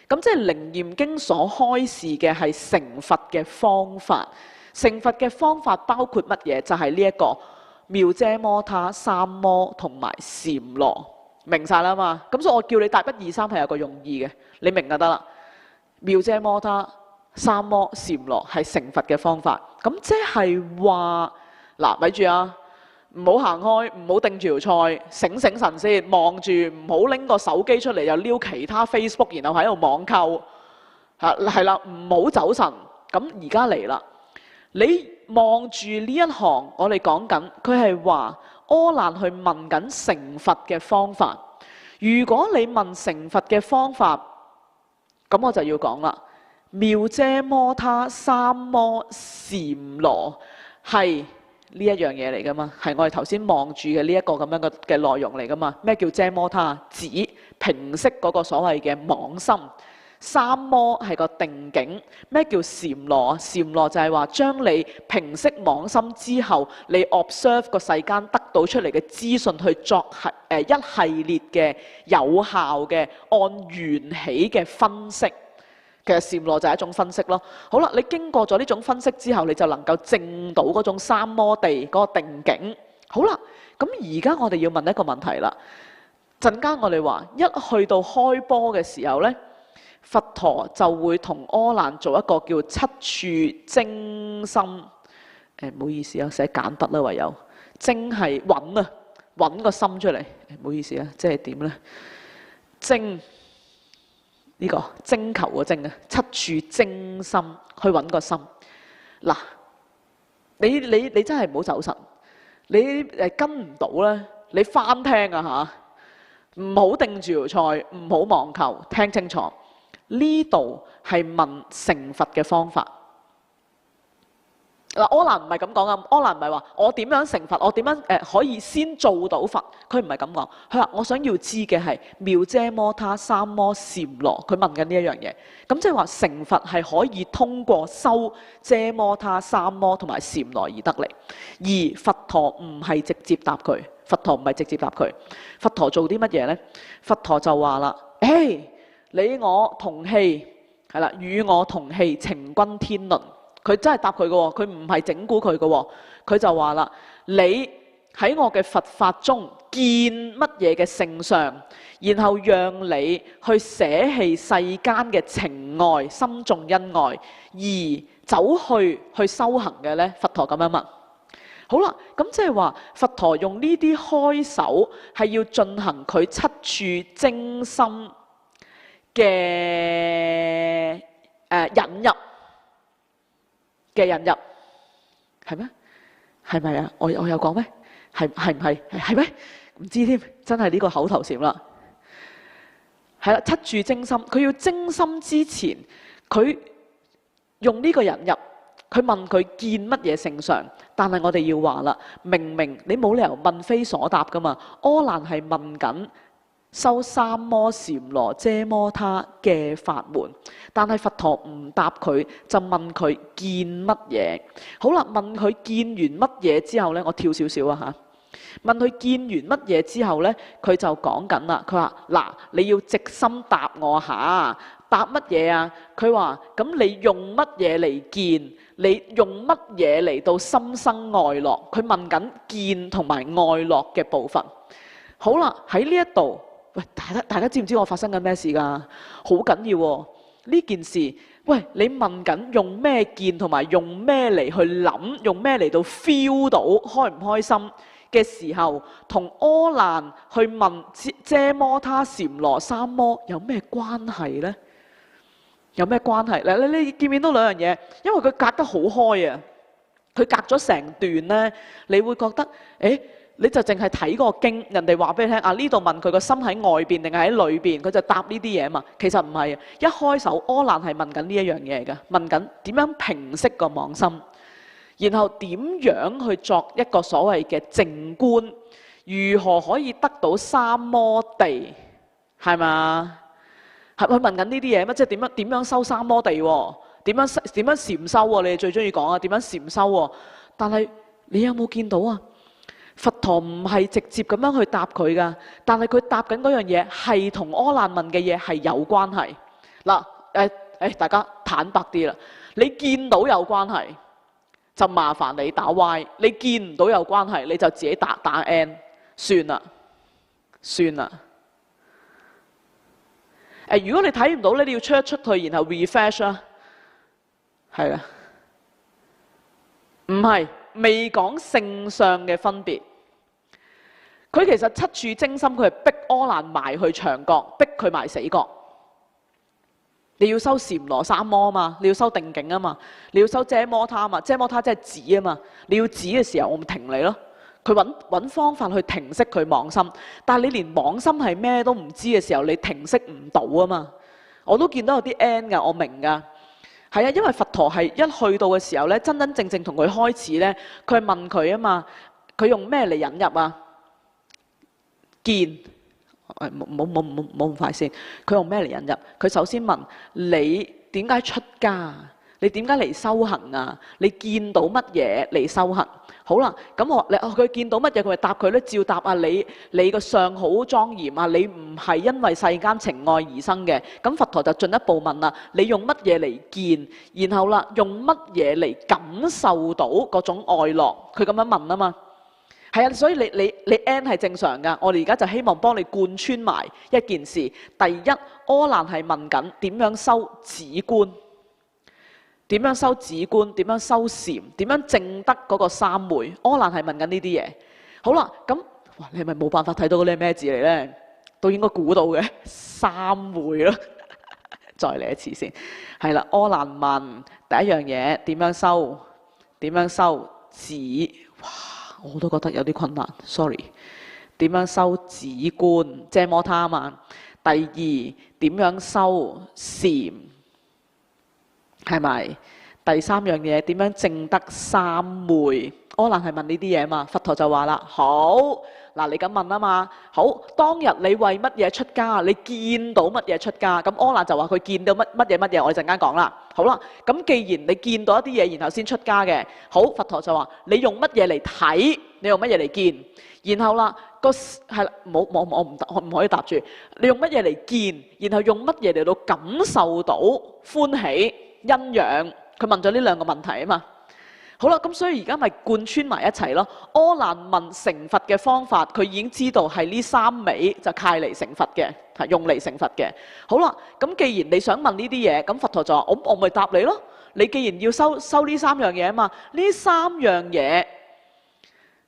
S1: 咁即係《楞嚴經》所開示嘅係成佛嘅方法，成佛嘅方法包括乜嘢？就係呢一個妙遮摩他、三摩同埋禪羅，明晒啦嘛？咁所以我叫你答1、2、3係有個用意嘅，你明就得啦。妙遮摩他、三摩、禪羅係成佛嘅方法，咁即係話嗱，咪住啊！唔好行開，唔好定住條菜，醒醒神先，望住，唔好拎個手機出嚟又撩其他 Facebook， 然後喺度網購，係啦，唔好走神。咁而家嚟啦，你望住呢一行，我哋講緊，佢係話柯蘭去問緊成佛嘅方法。如果你問成佛嘅方法，咁我就要講啦，妙遮摩他、三摩、禪羅係呢一樣嘢嚟噶嘛，係我哋頭先望住嘅呢一個咁樣嘅內容嚟噶嘛。咩叫遮摩他？指平息嗰個所謂嘅妄心。三摩係個定境。咩叫禪羅？禪羅就係話將你平息妄心之後，你 observe 個世間得到出嚟嘅資訊去作一系列嘅有效嘅按緣起嘅分析。其實禪羅就係一種分析咯。好啦，你經過咗呢種分析之後，你就能夠證到嗰種三摩地嗰個定境。好啦，咁而家我哋要問一個問題啦。陣間我哋話一去到開波嘅時候呢，佛陀就會同柯蘭做一個叫七處精心。唔好意思啊，寫簡筆啦，唯有精係揾啊，揾個心出嚟。唔好意思啊，即係點呢？精。呢個徵求個徵啊，七處精心去揾個心。嗱，你真係唔好走神，你跟唔到咧，你翻聽啊嚇，唔好定住條菜，唔好妄求，聽清楚，呢度係問成佛嘅方法。嗱，柯南唔係咁講啊，柯南唔係話我點樣成佛，我點樣可以先做到佛，佢唔係咁講。佢話我想要知嘅係妙遮摩他三摩禪羅，佢問緊呢一樣嘢。咁即係話成佛係可以通過修遮摩他三摩同埋禪羅而得嚟，而佛陀唔係直接答佢。佛陀唔係直接答佢。佛陀做啲乜嘢呢？佛陀就話啦：你我同氣係啦，與我同氣，情均天倫。佢真係答佢嘅喎，佢唔係整蠱佢嘅喎，佢就話啦：你喺我嘅佛法中見乜嘢嘅聖相，然後讓你去捨棄世間嘅情愛、心重恩愛，而走去修行嘅呢？佛陀咁樣問。好啦，咁即係話佛陀用呢啲開手係要進行佢七處精深嘅引入。嘅引入係咩？係咪啊？我有講咩？係唔係？係咩？唔知添，真係呢個口頭禪啦。係啦，七處精深，佢要精深之前，佢用呢個引入，佢問佢見乜嘢聖相，但係我哋要話啦，明明你冇理由問非所答噶嘛。柯南係問緊修三摩禪羅遮摩他嘅法門，但係佛陀唔答佢，就問佢見乜嘢。好啦，問佢見完乜嘢之後呢，我跳少少啊嚇。問佢見完乜嘢之後呢，佢就講緊啦。佢話：嗱，你要直心答我下，答乜嘢啊？佢話：咁你用乜嘢嚟見？你用乜嘢嚟到心生愛樂？佢問緊見同埋愛樂嘅部分。好啦，喺呢一度。喂，大家知唔知我發生緊咩事㗎？好緊要喎！呢件事，喂，你問緊用咩見同埋用咩嚟去諗，用咩嚟到 feel 到開唔開心嘅時候，同柯南去問遮摩他禪羅三摩有咩關係呢？有咩關係？嗱，你見唔見到兩樣嘢？因為佢隔得好開啊，佢隔咗成段呢，你會覺得，你就淨係睇個經，人哋話俾你聽啊，呢度問佢個心喺外邊定係喺裏邊，佢就答呢啲嘢嘛。其實唔係，一開手柯南係問緊呢一樣嘢嘅，問緊點樣平息個妄心，然後點樣去作一個所謂嘅靜觀，如何可以得到三摩地，係嘛？係佢問緊呢啲嘢咩？即係點樣修三摩地喎？點樣禪修喎？你哋最中意講啊，點樣禪修喎？但係你有冇見到啊？佛陀唔係直接咁樣去答佢㗎，但係佢答緊嗰樣嘢係同柯南問嘅嘢係有關係。嗱，大家坦白啲啦，你見到有關係就麻煩你打 Y， 你見唔到有關係你就自己打 N， 算啦。如果你睇唔到咧，你要出一出去，然後 refresh 啦，係啦，唔係。未講聖相嘅分別，佢其實七處精深，佢係逼柯南埋去牆角，逼佢埋死角。你要修禪羅三摩啊嘛，你要修定境啊嘛，你要修遮摩他啊嘛，遮摩他即係止啊嘛。你要止嘅時候，我咪停你咯。佢揾方法去停息佢妄心，但係你連妄心係咩都唔知嘅時候，你停息唔到啊嘛。我都見到有啲 N 㗎，我明㗎。係啊，因為佛陀係一去到嘅時候咧，真真正正同佢開始咧，佢係問佢啊嘛，佢用咩嚟引入啊？見，冇咁快先。佢用咩嚟引入？佢首先問你點解出家？你點解嚟修行啊？你見到乜嘢嚟修行？好啦，咁佢見到乜嘢，佢咪答佢咧？照答啊！你個相好莊嚴啊！你唔係因為世間情愛而生嘅。咁佛陀就進一步問啦：你用乜嘢嚟見？然後啦，用乜嘢嚟感受到嗰種愛樂？佢咁樣問啊嘛。係啊，所以你 N 係正常㗎。我哋而家就希望幫你貫穿埋一件事。第一，柯南係問緊點樣修止觀。點樣修止觀？點樣修禪？點樣證得嗰個三昧？柯南係問緊呢啲嘢。好啦，咁哇，你係咪冇辦法睇到嗰啲係咩字嚟呢？都應該估到嘅，三昧咯。再嚟一次先，係啦。柯南問第一樣嘢點樣修？點樣修子，哇！我都覺得有啲困難 ，sorry。點樣修止觀？遮摩他嘛。第二，點樣修禪？係咪？第三樣嘢，點樣證得三昧？柯南係問呢啲嘢嘛？佛陀就話啦：好，嗱你咁問啊嘛。好，當日你為乜嘢出家？你見到乜嘢出家？咁柯南就話佢見到乜嘢，我哋陣間講啦。好啦，咁既然你見到一啲嘢，然後先出家嘅，好，佛陀就話你用乜嘢嚟睇？你用乜嘢嚟見？然後啦，係啦，我唔可以答住。你用乜嘢嚟見？然後用乜嘢嚟到感受到歡喜欣賞？佢問咗呢兩個問題啊嘛。好啦，咁所以而家咪貫穿埋一齊咯。柯南問成佛嘅方法，佢已經知道係呢三味就契嚟成佛嘅，係用嚟成佛嘅。好啦，咁既然你想問呢啲嘢，咁佛陀就話：我咪答你咯。你既然要修呢三樣嘢啊嘛，呢三樣嘢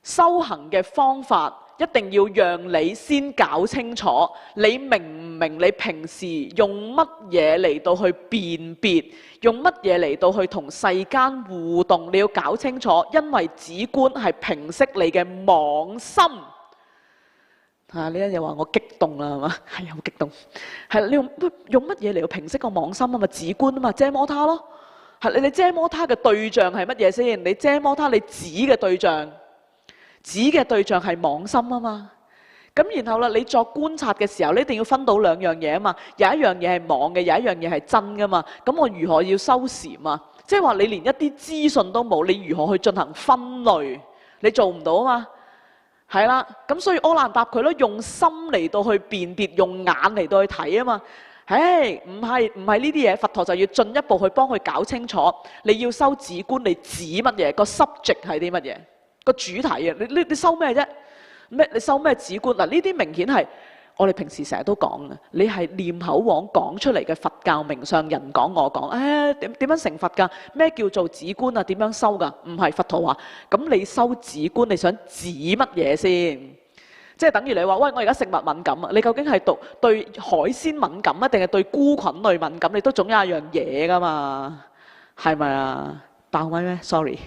S1: 修行嘅方法一定要讓你先搞清楚，你明唔明你平時用乜嘢嚟到去辨別，用乜嘢嚟到去同世間互動，你要搞清楚，因為止觀係平息你嘅妄心。呢一日話我激動啦，係嘛？係好激動。係你用乜嘢嚟到平息個妄心啊？嘛止觀啊嘛，遮摩他咯。係你遮摩他嘅對象係乜嘢先？你遮摩他你指嘅對象。指嘅對象係妄心啊嘛，咁然後啦，你作觀察嘅時候，你一定要分到兩樣嘢啊嘛，有一樣嘢係妄嘅，有一樣嘢係真噶嘛，咁我如何要修禪啊？即係話你連一啲資訊都冇，你如何去進行分類？你做唔到啊嘛，係啦，咁所以柯南答佢咯，用心嚟到去辨別，用眼嚟到去睇啊嘛。唔係呢啲嘢，佛陀就要進一步去幫佢搞清楚，你要修止觀，你指乜嘢？個 subject 係啲乜嘢？個主題啊，你收咩啫？你收咩止觀？嗱，呢啲明顯係我哋平時成日都講嘅，你係念口簧講出嚟嘅佛教名相，人講我講，點樣成佛㗎？咩叫做止觀啊？點樣修㗎？唔係佛陀話，咁你修止觀，你想指乜嘢先？即係等於你話，喂，我而家食物敏感啊，你究竟係對海鮮敏感啊，定係對菇菌類敏感？你都總有一樣嘢㗎嘛，係咪啊？爆咪咩 ？Sorry。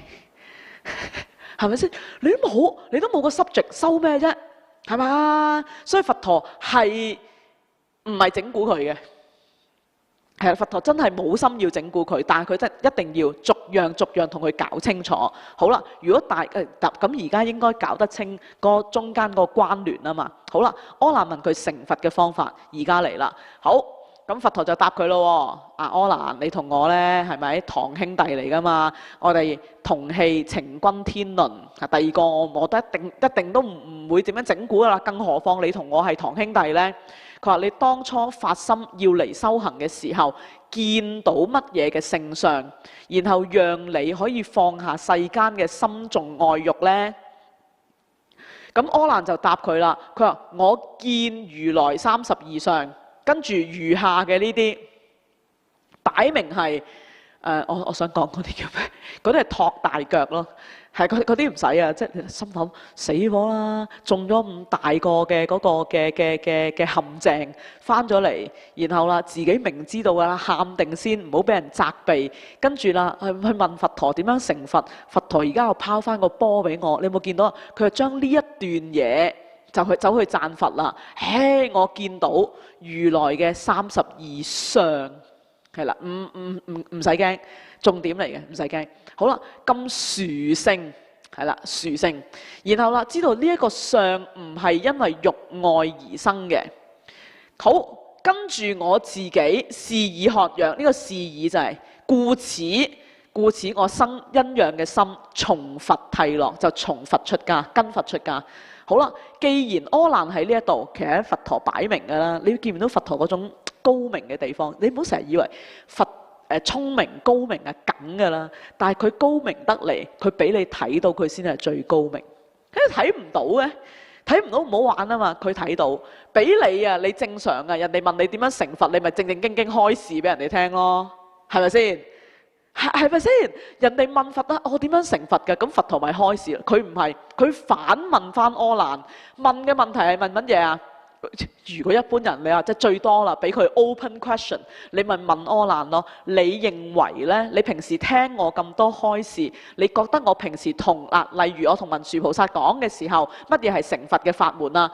S1: 係咪先？你都冇個 subject 收咩啫？係嘛？所以佛陀係唔係整蠱佢嘅？係啊，佛陀真係冇心要整蠱佢，但係佢真係一定要逐樣同佢搞清楚。好啦，如果咁而家應該搞得清個中間個關聯啊嘛。好啦，柯南問佢成佛嘅方法，而家嚟啦。好。咁佛陀就答佢咯，柯南，你同我呢係咪堂兄弟嚟噶嘛？我哋同氣情君天倫。第二個我都一定都唔會點樣整蠱噶啦，更何況你同我係堂兄弟呢？佢話你當初發心要嚟修行嘅時候，見到乜嘢嘅聖相，然後讓你可以放下世間嘅心重愛欲呢？咁柯南就答佢啦，佢話我見如來32相。跟住餘下嘅呢啲，擺明係我想講嗰啲叫咩？嗰啲係托大腳咯，係嗰啲唔使啊！即係心諗死火啦，中咗咁大個嘅嗰個嘅陷阱，翻咗嚟，然後啦自己明知道噶啦，喊定先，唔好俾人責備。跟住啦去問佛陀點樣成佛？佛陀而家又拋翻個波俾我，你有冇見到啊？佢就將呢一段嘢。就去走去讚佛啦！我見到如來嘅32相，係啦，唔使驚，重點嚟嘅，唔使驚。好啦，咁殊勝，係啦，殊勝。然後啦，知道呢一個相唔係因為欲愛而生嘅。好，跟住我自己是以學養，呢個是以就係故此我生欣仰嘅心，從佛諦樂，就從佛出家，跟佛出家。好啦，既然柯南喺呢一度，其實喺佛陀擺明㗎啦，你見唔到佛陀嗰種高明嘅地方？你唔好成日以為佛聰明高明係梗㗎啦，但係佢高明得嚟，佢俾你睇到佢先係最高明。你睇唔到嘅，睇唔到唔好玩啊嘛！佢睇到，俾你啊，你正常啊，人哋問你點樣成佛，你咪正正經經開示俾人哋聽咯，係咪先？係咪先？人哋問佛啊，我點樣成佛嘅？咁佛陀咪開示啦。佢唔係，佢反問翻柯南，問嘅問題係問乜嘢啊？如果一般人你話即係最多啦，俾佢 open question， 你咪問柯蘭咯。你認為呢？你平時聽我咁多開示，你覺得我平時例如我同文殊菩薩講嘅時候，乜嘢係成佛嘅法門啊？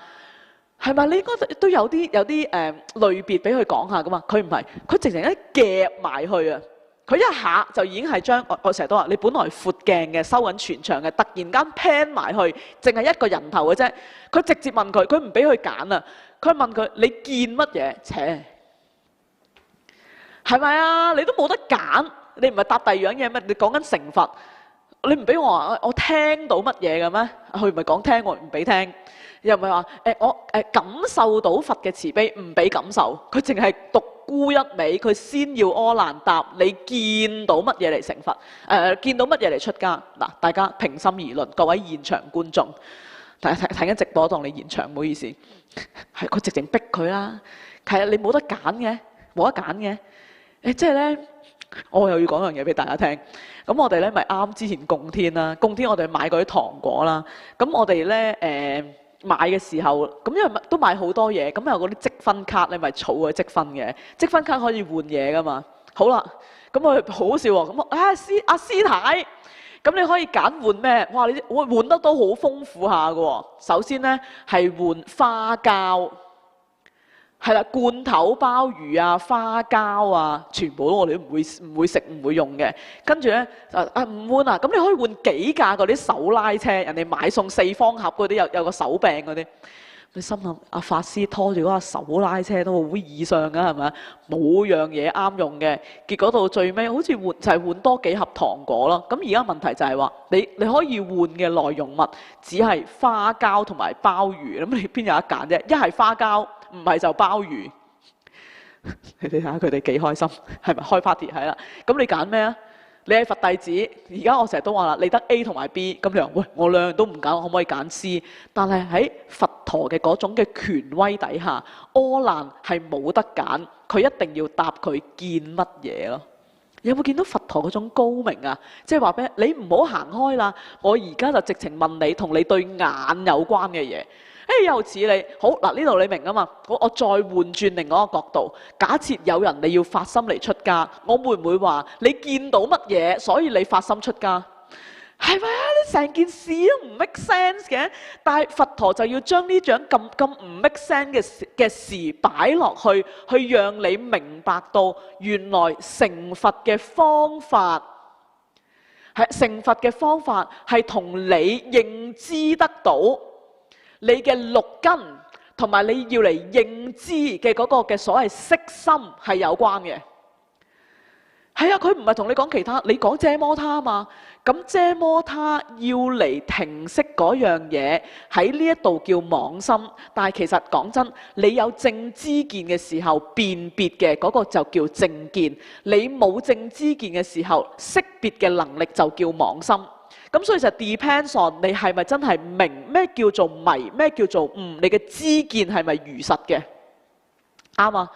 S1: 係咪？你應該都有啲類別俾佢講下噶嘛？佢唔係，佢直情一夾埋去啊！佢一下就已經係將我成日都話，你本來闊鏡嘅收緊全場嘅，突然間 pan 埋去，淨係一個人頭嘅啫。佢直接問佢，佢唔俾佢揀啊！佢問佢：你見乜嘢？切，係咪啊？你都冇得揀，你唔係答第二樣嘢咩？你講緊成佛，你唔俾我話我聽到乜嘢嘅咩？佢唔係講聽，我唔俾聽。又唔係話我感受到佛嘅慈悲，唔俾感受，佢淨係獨孤一味，佢先要柯蘭答你見到乜嘢嚟成佛？見到乜嘢嚟出家？嗱，大家平心而論，各位現場觀眾，睇緊直播當你現場，唔好意思，係佢直情逼佢啦。係啊，你冇得揀嘅，冇得揀嘅。即係咧，我又要講樣嘢俾大家聽。咁我哋咧咪啱之前供天啦，供天我哋買嗰啲糖果啦。咁我哋咧買嘅時候，咁因為都買好多嘢，咁有嗰啲積分卡，你咪儲嗰啲積分嘅，積分卡可以換嘢噶嘛。好啦，咁我好笑喎，咁阿師太，咁你可以揀換咩？哇，你換得都好豐富下噶喎。首先咧係換花膠，係啦，罐頭鮑魚啊、花膠啊，全部我哋都唔會食唔會用嘅。跟住咧唔換啊，咁你可以換幾架嗰啲手拉車，人哋買餸4方盒嗰啲有個手柄嗰啲。你心諗阿法師拖住嗰個手拉車都好異相㗎，係咪？冇樣嘢啱用嘅，結果到最尾好似就係換多幾盒糖果咯。咁而家問題就係話你可以換嘅內容物只係花膠同埋鮑魚，咁你邊有得揀啫？一係花膠，唔係就鮑魚。你睇下佢哋幾開心，係咪開 party 係啦？咁你揀咩啊？你係佛弟子，而家我成日都話啦，你得 A 同埋 B， 咁你話喂，我兩樣都唔揀，我可唔可以揀 C？ 但係喺佛陀嘅嗰種嘅權威底下，柯蘭係冇得揀，佢一定要答佢見乜嘢咯。有冇見到佛陀嗰種高明啊？即係話俾你唔好行開啦，我而家就直情問你同你對眼有關嘅嘢。又似你好嗱，呢度你明啊嘛？我再換轉另外一個角度，假設有人你要發心嚟出家，我會唔會話你見到乜嘢，所以你發心出家？係咪啊？你成件事都唔 make sense 嘅，但係佛陀就要將呢種咁唔 make sense 嘅事擺落去，去讓你明白到原來成佛嘅方法係同你認知得到你嘅六根同埋你要嚟認知嘅嗰個嘅所謂色心係有關嘅。係啊，佢唔係同你講其他，你講遮摩他嘛？咁遮摩他要嚟停息嗰樣嘢喺呢一度叫妄心，但係其實講真，你有正知見嘅時候，辨別嘅嗰個就叫正見；你冇正知見嘅時候，識別嘅能力就叫妄心。咁所以就 depends on 你係咪真係明咩叫做迷，咩叫做悟，你嘅知見係咪如實嘅？啱啊，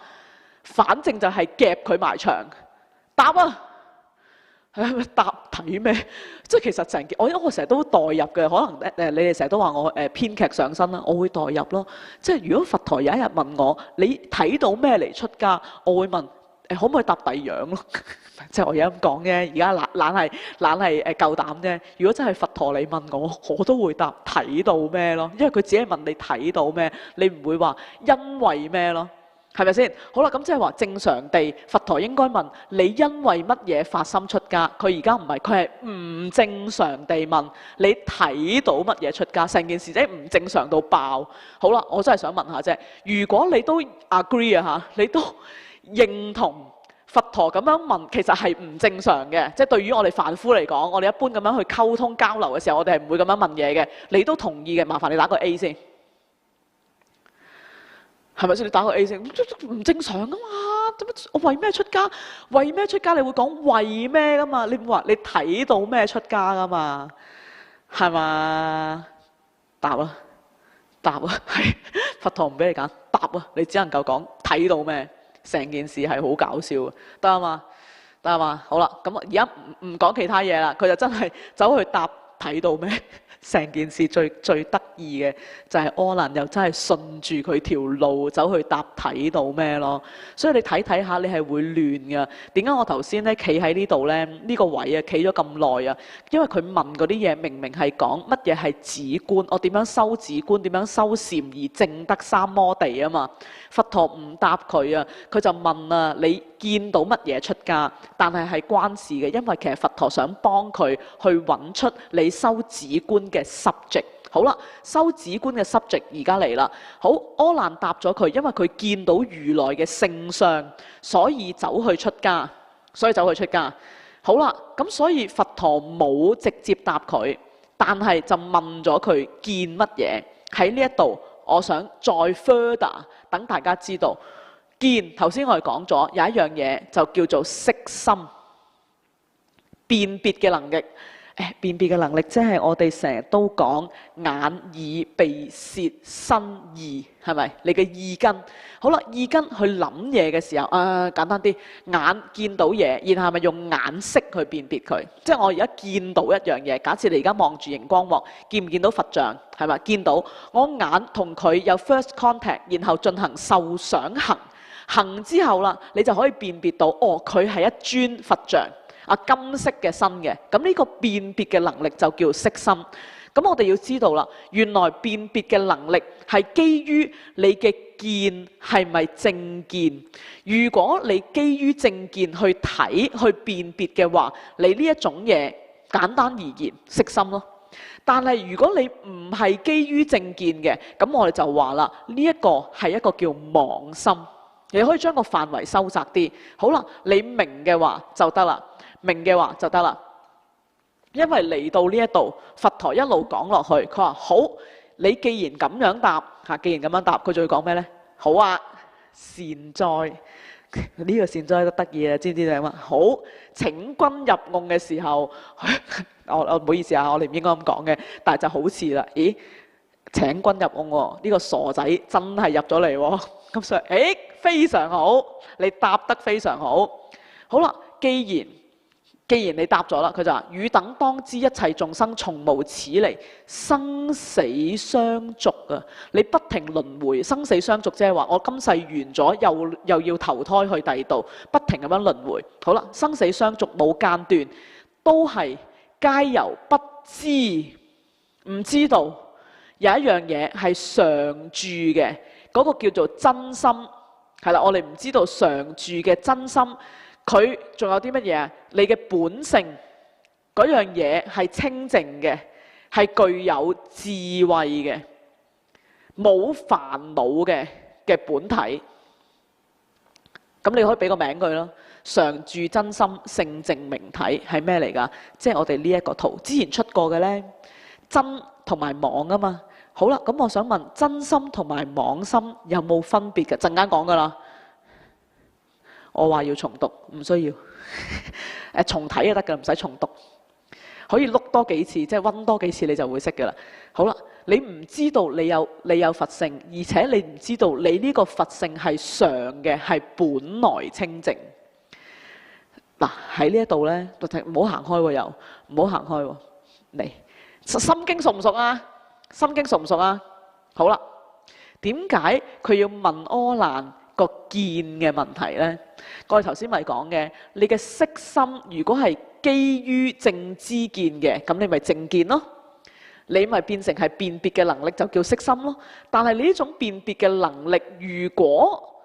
S1: 反正就係夾佢埋牆。答啊！答睇咩？即係其實成件，因為我成日都代入嘅，可能你哋成日都話我編劇上身啦，我會代入咯。即係如果佛陀有一日問我，你睇到咩嚟出家？我會問可唔可以答第二樣咯？即係我而家咁講啫，而家懶係夠膽啫。如果真係佛陀你問我，我都會答睇到咩咯，因為佢只係問你睇到咩，你唔會話因為咩咯。係咪先？好啦，咁即係話正常地，佛陀應該問你因為乜嘢發心出家？佢而家唔係，佢係唔正常地問你睇到乜嘢出家？成件事真係唔正常到爆。好啦，我真係想問下啫。如果你都 agree 啊嚇，你都認同佛陀咁樣問，其實係唔正常嘅。即係對於我哋凡夫嚟講，我哋一般咁樣去溝通交流嘅時候，我哋係唔會咁樣問嘢嘅。你都同意嘅，麻煩你打個 A 先。係咪先？你打個 A 先，唔正常噶嘛？我為咩出家？為咩出家？你會講為咩噶嘛？你唔會話你睇到咩出家噶嘛？係嘛？答啊！答啊！係佛陀唔俾你揀，答啊！你只能夠講睇到咩？成件事係好搞笑嘅，得啊嘛？得啊嘛？好啦，咁而家唔講其他嘢啦，佢就真係走去答體到咩？成件事最得意嘅就係柯南又真係順住佢條路走去搭體到咩咯？所以你睇下，你係會亂㗎。點解我頭先咧企喺呢度咧？呢個位啊，企咗咁耐啊，因為佢問嗰啲嘢明明係講乜嘢係止觀，我點樣修止觀，點樣修禪而證得三摩地啊嘛？佛陀唔答佢啊，佢就問啊，你見到乜嘢出家？但係關事嘅，因為其實佛陀想幫佢去揾出你修止觀嘅 subject。好啦，修止觀嘅 subject 而家嚟啦。好，柯南答咗佢，因為佢見到如來嘅聖相，所以走去出家。好啦，咁所以佛陀冇直接答佢，但係就問咗佢見乜嘢。喺呢一度，我想再 further 等大家知道，見頭先我哋講咗有一樣嘢就叫做色心，辨別嘅能力。辨別嘅能力即係我哋成日都講眼、耳、鼻、舌、身、意，係咪？你嘅意根。好啦，意根去諗嘢嘅時候，簡單啲，眼見到嘢，然後係咪用眼色去辨別佢？即係我而家見到一樣嘢，假設你而家望住熒光幕，見唔見到佛像？係咪？見到，我眼同佢有 first contact，然後進行受想行，行之後啦，你就可以辨別到，佢係一尊佛像。金色嘅身嘅，咁呢個辨別嘅能力就叫色心。咁我哋要知道啦，原來辨別嘅能力係基於你嘅見係咪正見。如果你基於正見去睇去辨別嘅話，你呢一種嘢簡單而言色心咯。但係如果你唔係基於正見嘅，咁我哋就話啦，呢一個係一個叫妄心。你可以將個範圍收窄啲。好啦，你明嘅話就得啦。因為嚟到呢一度，佛陀一路講落去，佢話好，你既然咁樣答，佢仲要講咩呢？好啊，善哉，呢個善哉都得意啊，知唔知點啊？好，請君入瓮嘅時候，我唔好意思啊，我哋唔應該咁講嘅，但係就好似啦，咦？請君入瓮喎，呢個傻仔真係入咗嚟喎，咁所以，非常好，你答得非常好。好啦，既然你答咗啦，佢就話：汝等當知一切眾生從無始嚟，生死相續啊！你不停輪迴，生死相續，即係話我今世完咗，又要投胎去第二度，不停咁樣輪迴。好啦，生死相續冇間斷，都係皆由不知，唔知道有一樣嘢係常住嘅，嗰個叫做真心。係啦，我哋唔知道常住嘅真心。佢仲有啲乜嘢啊？你嘅本性嗰樣嘢係清淨嘅，係具有智慧嘅，冇煩惱嘅本體。咁你可以俾個名佢咯。常住真心性淨明體係咩嚟㗎？即係我哋呢一個圖之前出過嘅呢，真同埋妄啊嘛。好啦，咁我想問真心同埋妄心有冇分別嘅？陣間講㗎啦。我話要重讀，唔需要重睇就得㗎，唔使重讀，可以碌多幾次，即係溫多幾次你就會識㗎啦。好啦，你唔知道你有佛性，而且你唔知道你呢個佛性係常嘅，係本來清淨。嗱，喺呢一度呢，唔好行開喎，又唔好行開喎。嚟，心經熟唔熟啊？心經熟唔熟啊？好啦，點解佢要問柯蘭個見嘅問題呢？我哋頭先咪講嘅，你嘅色心如果係基於正知見嘅，咁你咪正見咯，你咪變成係辨別嘅能力就叫色心咯。但係你呢種辨別嘅能力，如果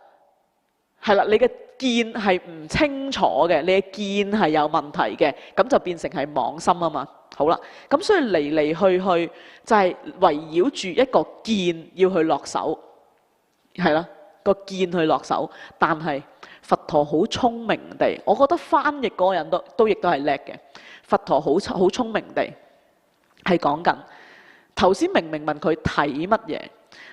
S1: 係啦，你嘅見係唔清楚嘅，你嘅見係有問題嘅，咁就變成係妄心啊嘛。好啦，咁所以嚟嚟去去就係圍繞住一個見要去落手，係啦，個見去落手。但係佛陀好聰明地，我覺得翻譯嗰個人都亦都係叻嘅。佛陀好聰明地係講緊頭先明明問佢睇乜嘢，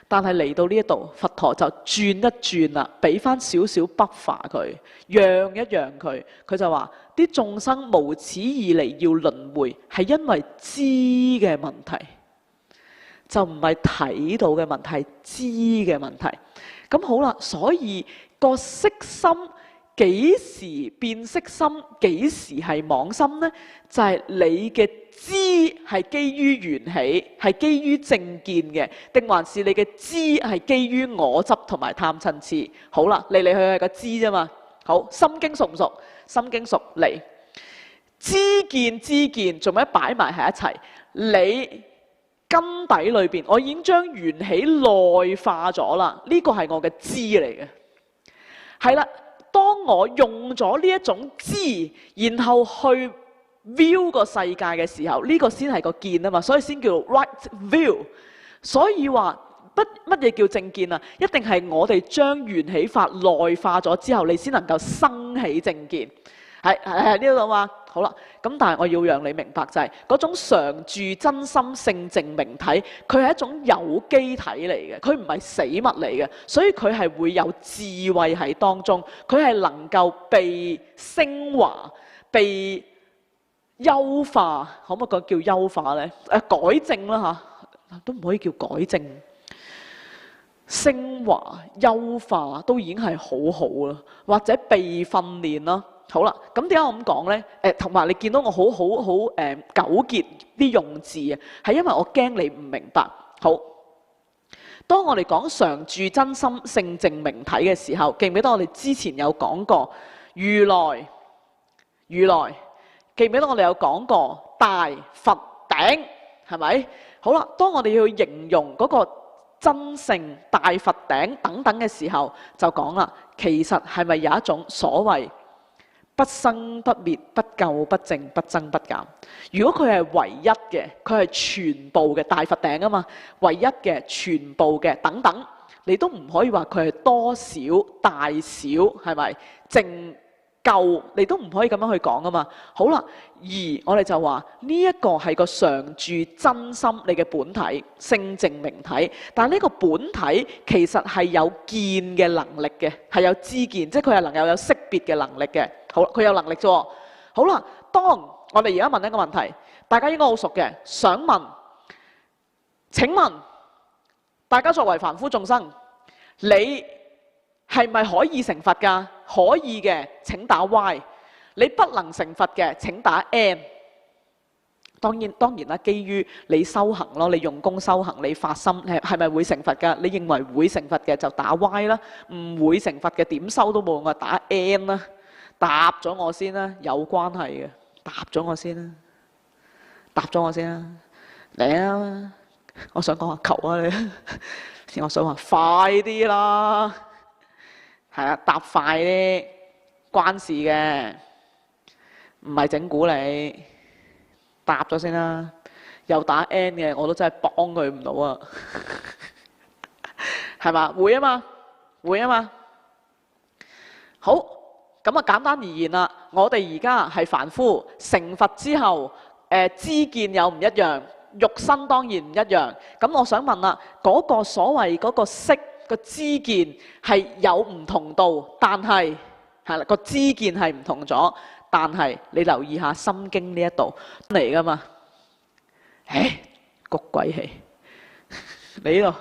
S1: 但係嚟到呢一度，佛陀就轉一轉啦，俾翻少少 buffer佢，讓一讓佢。佢就話啲眾生無始以嚟要輪迴，係因為知嘅問題，就唔係睇到嘅問題，係知嘅問題。咁好啦，所以個色心幾時變色心，幾時係妄心呢？就係你嘅知係基於緣起，係基於正見嘅，定還是你嘅知係基於我執同埋貪嗔痴？好啦，嚟嚟去去係個知啫嘛。好，心經熟唔熟？心經熟嚟。知見做咩擺埋喺一齊？你根底裏邊，我已經將緣起內化咗啦。呢個係我嘅知嚟嘅。係啦，當我用咗呢一種知，然後去 view 個世界嘅時候，呢個先係個見啊嘛，所以先叫 right view。所以話乜嘢叫正見啊？一定係我哋將緣起法內化咗之後，你先能夠生起正見。係呢度嘛？好啦，咁但係我要讓你明白就係嗰種常住真心性淨明體，佢係一種有機體嚟嘅，佢唔係死物嚟嘅，所以佢係會有智慧喺當中，佢係能夠被升華、被優化，可唔可以講叫優化呢？改正啦嚇，都唔可以叫改正，升華、優化都已經係好好啦，或者被訓練啦。好啦，咁點解我咁講呢？同埋你見到我好糾結啲用字啊，係因為我驚你唔明白。好，當我哋講常住真心性淨明體嘅時候，記唔記得我哋之前有講過如來？記唔記得我哋有講過大佛頂？係咪？好啦，當我哋要去形容嗰個真性大佛頂等等嘅時候，就講啦，其實係咪有一種所謂不生不滅、不垢不淨、不增不減？如果佢係唯一嘅，佢係全部嘅大佛頂啊嘛，唯一嘅、全部嘅等等，你都唔可以話佢係多少、大小，係咪？淨垢，你都唔可以咁樣去講啊嘛。好啦，而我哋就話呢一個係個常住真心你嘅本體、性淨明體，但係呢個本體其實係有見嘅能力嘅，係有知見，即係佢係能夠有識別嘅能力嘅。好，佢有能力啫。好啦，當我哋而家問一個問題，大家應該好熟嘅，想問，請問大家作為凡夫眾生，你係咪可以成佛㗎？可以嘅請打 Y， 你不能成佛嘅請打 N。 當然啦，基於你修行咯，你用功修行，你發心係咪會成佛㗎？你認為會成佛嘅就打 Y 啦，唔會成佛嘅點修都冇用，我打 N 啦。答咗我先啦，有關係嘅，答咗我先啦，答咗我先啦，嚟啊！我想講下求啊你，我想話快啲啦，係啊，答快啲，關事嘅，唔係整蠱你，答咗先啦，又打 N 嘅，我都真係幫佢唔到啊，係嘛？會啊嘛，會啊嘛，好。咁啊，簡單而言啦，我哋而家係凡夫，成佛之後，知見有唔一樣，肉身當然唔一樣。咁我想問啦，嗰個所謂嗰個識個知見係有唔同度，但係係啦，個知見係唔同咗，但係你留意下《心經》呢一度嚟噶嘛？谷鬼氣！你呢度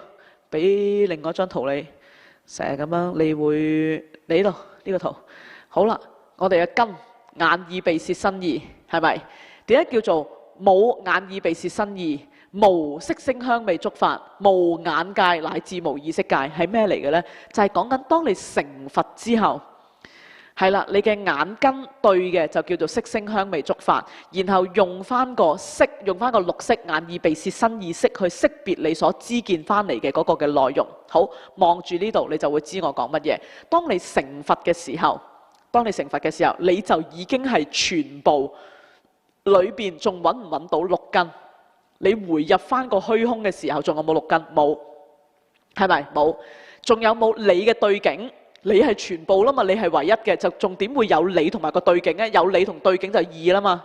S1: 俾另外一張圖你，成日咁樣，你會你呢度呢個圖。好啦，我哋嘅根眼耳鼻舌身意係咪？點解叫做冇眼耳鼻舌身意，無色聲香味觸法，無眼界乃至無意識界，係咩嚟嘅呢？就係講緊當你成佛之後，係啦，你嘅眼根對嘅就叫做色聲香味觸法，然後用翻個色，用翻個綠色眼耳鼻舌身意識去識別你所知見翻嚟嘅嗰個嘅內容。好，望住呢度你就會知我講乜嘢。當你成佛嘅時候，你就已經係全部裏邊仲揾唔揾到六根？你回入翻個虛空嘅時候，仲有冇六根？冇，係咪？冇。仲有冇你嘅對境？你係全部啦嘛，你係唯一嘅，就仲點會有你同埋個對境呢？有你同對境就二啦嘛。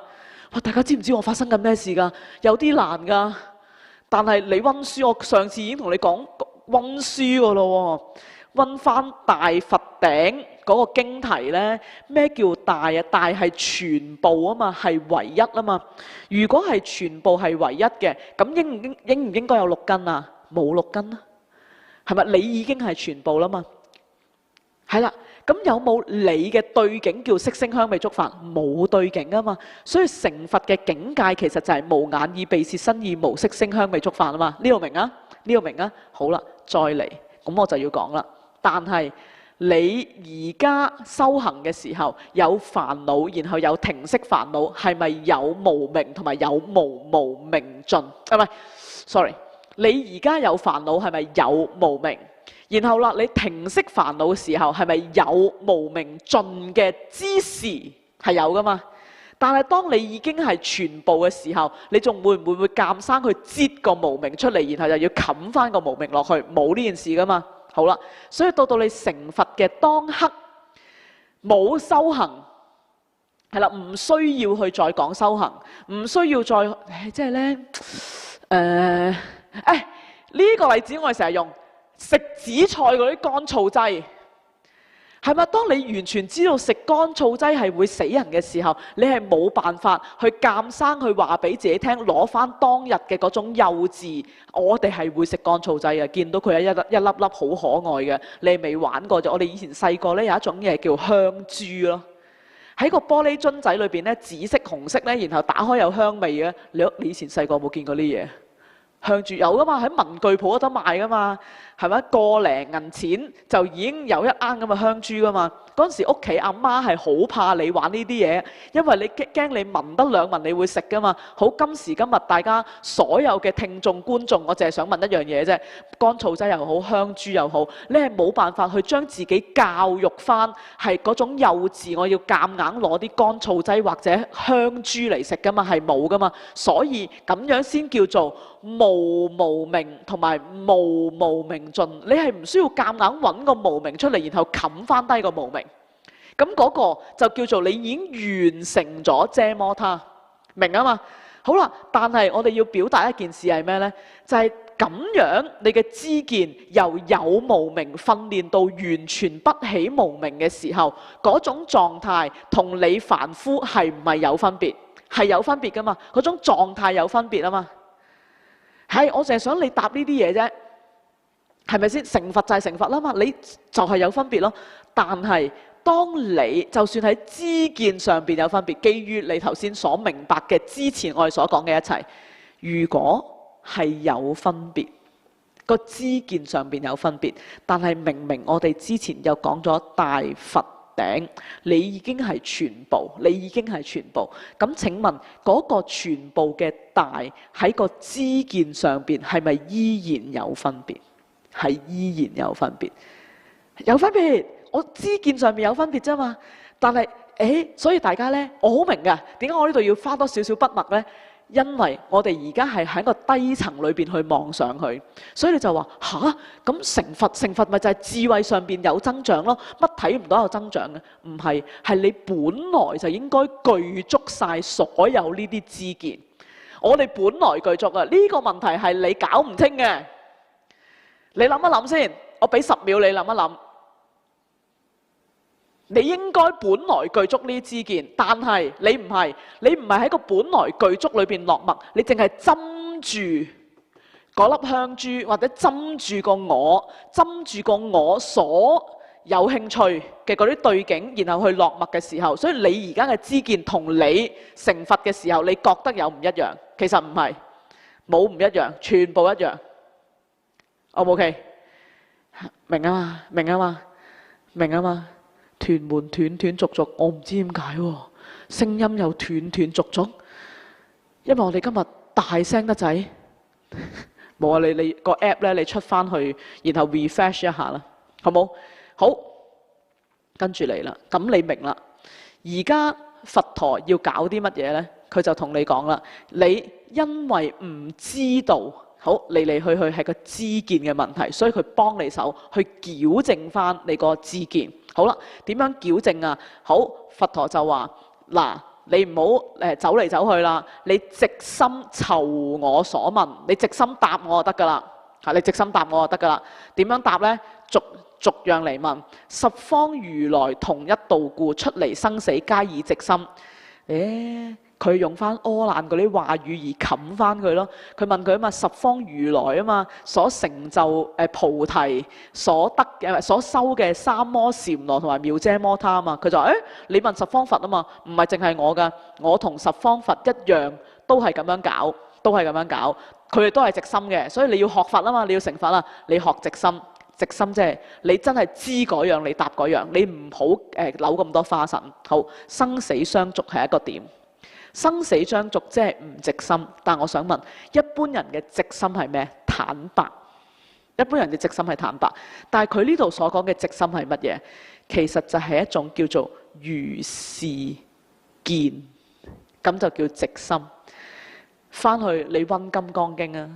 S1: 哇！大家知唔知我發生緊咩事㗎？有啲難㗎。但係你溫書，我上次已經同你講溫書㗎咯喎。溫翻大佛頂嗰個經題呢，咩叫大啊？大係全部啊嘛，係唯一啊嘛。如果係全部係唯一嘅，咁應唔應該有六根啊？冇六根啊，係咪？你已經係全部啦嘛。係啦，咁有冇你嘅對境叫色聲香味觸法？冇對境啊嘛。所以成佛嘅境界其實就係無眼耳鼻舌身意無色聲香味觸法啊嘛。呢個明啊？呢個明啊？好啦，再嚟，咁我就要講啦。但係你而家修行嘅時候有煩惱，然後有停息煩惱，係咪有無明同埋有無明盡？唔係，sorry，你而家有煩惱係咪有無明？然後啦，你停息煩惱嘅時候係咪有無明盡嘅之時？係有噶嘛？但係當你已經係全部嘅時候，你仲會唔會鑑生去擠個無明出嚟，然後又要冚翻個無明落去？冇呢件事噶嘛？好啦，所以到你成佛嘅當刻，冇修行，係啦，唔需要去再講修行，唔需要再即係咧，呢個例子我哋成日用食紫菜嗰啲乾燥劑。係咪？當你完全知道食乾燥劑係會死人嘅時候，你係冇辦法去鑑生去話俾自己聽，攞翻當日嘅嗰種幼稚。我哋係會食乾燥劑嘅，見到佢係一粒粒好可愛嘅，你未玩過啫。我哋以前細個咧有一種嘢叫香珠咯，喺個玻璃樽仔裏邊咧，紫色、紅色咧，然後打開有香味嘅。你以前細個有冇見過呢嘢？香珠有噶嘛？喺文具鋪嗰度賣噶嘛？係咪個零銀錢就已經有一罌咁嘅香珠噶嘛？嗰陣時屋企阿媽係好怕你玩呢啲嘢，因為你驚你聞得兩聞你會食噶嘛。好，今時今日大家所有嘅聽眾觀眾，我淨係想問一樣嘢啫。乾燥劑又好，香珠又好，你係冇辦法去將自己教育翻係嗰種幼稚，我要夾硬攞啲乾燥劑或者香珠嚟食噶嘛？係冇噶嘛。所以咁樣先叫做無明同埋無明盡。你係唔需要夾硬揾個無明出嚟，然後冚翻低個無明。咁嗰個就叫做你已經完成咗遮摩他，明啊嘛？好啦，但係我哋要表達一件事係咩呢？就係咁樣，你嘅知見由有無明訓練到完全不起無明嘅時候，嗰種狀態同你凡夫係唔係有分別？係有分別噶嘛？嗰種狀態有分別啊嘛？係，我淨係想你答呢啲嘢啫，係咪先？成佛就係成佛啦嘛，你就係有分別咯。但係當你就算喺知見上邊有分別，基於你頭先所明白嘅之前我哋所講嘅一切，如果係有分別，個知見上邊有分別，但係明明我哋之前又講咗大佛頂，你已經係全部，你已經係全部。咁請問嗰個全部嘅大喺個知見上邊係咪依然有分別？係依然有分別，有分別。我知見上面有分別啫嘛，但係所以大家呢，我好明㗎，點解我呢度要花多少少筆墨呢？因為我哋而家係喺個低層裏邊去望上去，所以你就話吓，咁成佛咪就係智慧上邊有增長咯？乜睇唔到有增長嘅？唔係，係你本來就應該具足晒所有呢啲知見。我哋本來具足啊，呢個問題係你搞唔清嘅。你諗一諗先，我俾10秒你諗一諗。你應該本來具足呢啲知見，但係你唔係喺個本來具足裏邊落墨，你淨係針住嗰粒香珠，或者針住個我所有興趣嘅嗰啲對境，然後去落墨嘅時候，所以你而家嘅知見同你成佛嘅時候，你覺得有唔一樣？其實唔係，冇唔一樣，全部一樣。O 唔 OK？ 明啊嘛，明啊嘛，明啊嘛。屯門斷斷續續，我唔知點解喎，聲音又斷斷續續，因為我哋今日大聲得滯。冇啊，你個 app 咧，你出翻去，然後 refresh 一下啦，好冇？好，跟住嚟啦，咁你明啦。而家佛陀要搞啲乜嘢呢？佢就同你講啦，你因為唔知道。好，嚟嚟去去係個知見嘅問題，所以佢幫你手去矯正翻你個知見。好啦，點樣矯正啊？好，佛陀就話嗱，你唔好走嚟走去啦，你直心籌我所問，你直心答我就得噶啦。嚇，你直心答我就得噶啦。點樣答呢？逐樣嚟問。十方如來同一道故，出離生死皆以直心。佢用翻柯蘭嗰啲話語而冚翻佢咯。佢問佢啊嘛，十方如來啊嘛，所成就菩提所得嘅所修嘅三摩禪羅同埋妙遮摩他啊嘛。佢就話你問十方佛啊嘛，唔係淨係我㗎，我同十方佛一樣都係咁樣搞，都係咁樣搞。佢哋都係直心嘅，所以你要學佛啊嘛，你要成佛啦，你學直心。直心即係你真係知嗰樣，你答嗰樣，你唔好扭咁多花神。好，生死相續係一個點。生死相續即係唔直心，但我想問，一般人嘅直心係咩？坦白。一般人嘅直心係坦白，但係佢呢度所講嘅直心係乜嘢？其實就係一種叫做如是見，咁就叫直心。翻去你溫《金剛經》啊。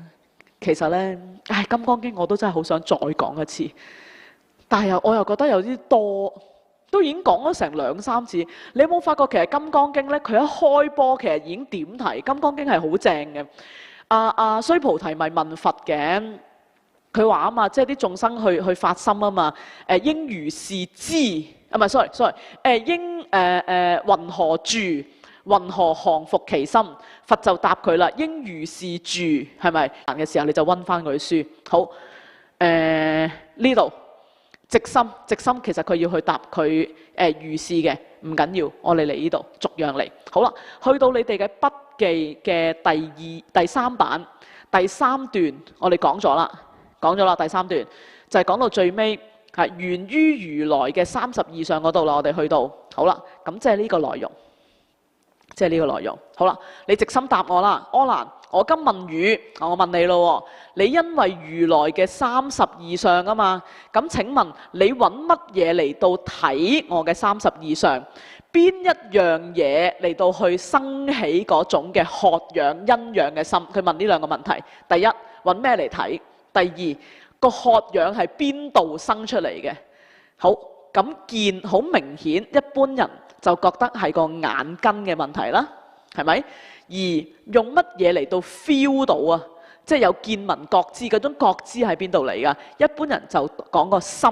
S1: 其實呢，《金剛經》我都真係好想再講一次，但係我又覺得有啲多，都已經講咗成2、3次。你有冇發覺其實《金剛經》呢，佢一開波其實已經點題，《金剛經》係好正嘅。須菩提咪問佛嘅，佢話啊嘛，即係啲眾生去發心啊嘛，應如是知啊，唔係 sorry， 應云何住？云何降伏其心？佛就答佢啦，應如是住，係咪？行嘅時候你就溫翻佢書。好，呢度直心其實佢要去答佢如是嘅，唔緊要，我哋嚟呢度逐樣嚟。好啦，去到你哋嘅筆記嘅第3版第3段，我哋講咗啦，第3段就係講到最尾係源於如來嘅32相嗰度啦。我哋去到好啦，咁即係呢個內容。好啦，你直心答我啦，柯蘭。我今問語，我問你咯。你因為如來嘅32相啊嘛，咁請問你揾乜嘢嚟到睇我嘅32相？邊一樣嘢嚟到去生起嗰種嘅渴仰欣仰嘅心？佢問呢2個問題。第一，揾咩嚟睇？第二，個渴仰係邊度生出嚟嘅？好，咁見好明顯，一般人就覺得係個眼根嘅問題啦，係咪？而用乜嘢嚟到 feel 到啊？即係有見聞覺知，嗰種覺知喺邊度嚟㗎？一般人就講個心，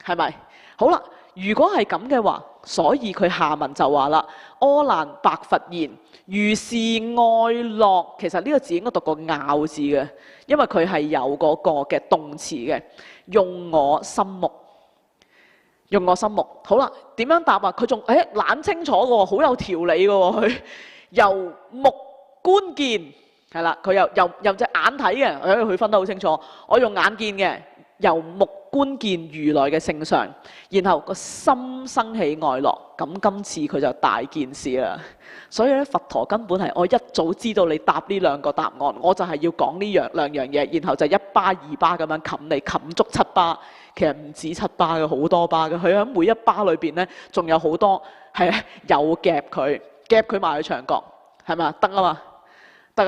S1: 係咪？好啦，如果係咁嘅話，所以佢下文就話啦，柯蘭白佛言：如是愛樂，其實呢個字應該讀個拗字嘅，因為佢係有嗰個嘅動詞嘅，用我心目。用我心目，好啦，點樣答啊？佢仲懶清楚嘅喎，好有條理嘅喎，佢由目觀見，係啦，佢由隻眼睇嘅，佢分得好清楚。我用眼見嘅，由目觀見如來嘅聖相，然後個心生起愛樂，咁今次佢就大件事啦。所以咧，佛陀根本係我一早知道你答呢2個答案，我就係要講呢兩樣嘢，然後就1巴2巴咁樣冚你，冚足7巴。其實唔止7巴嘅，好多巴嘅。佢喺每一巴裏邊咧，仲有好多係有夾佢埋去牆角，係咪？得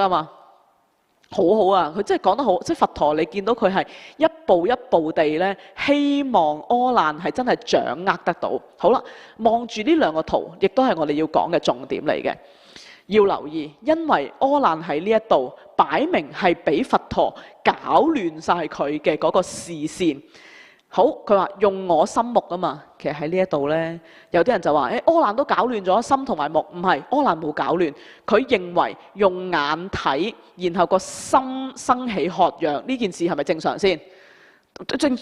S1: 啊嘛，好好啊！佢真係講得好，即係佛陀你見到佢係一步一步地咧，希望柯蘭係真係掌握得到。好啦，望住呢2個圖，亦都係我哋要講嘅重點嚟嘅。要留意，因為柯蘭喺呢一度擺明係俾佛陀搞亂晒佢嘅嗰個視線。好，佢話用我心目啊嘛，其實喺呢一度呢，有啲人就話，柯蘭都搞亂咗心同埋目，唔係，柯蘭冇搞亂，佢認為用眼睇，然後個心生起渴仰，呢件事係咪正常先？